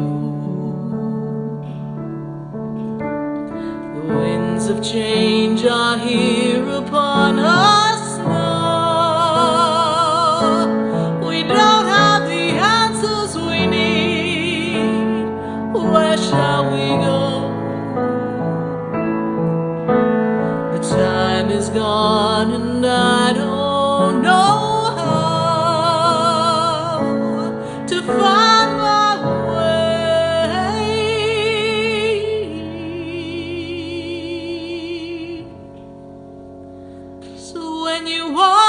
The winds of change are here upon us now. We don't have the answers we need. Where shall we go? The time is gone and I don't know how to find my way. So when you walk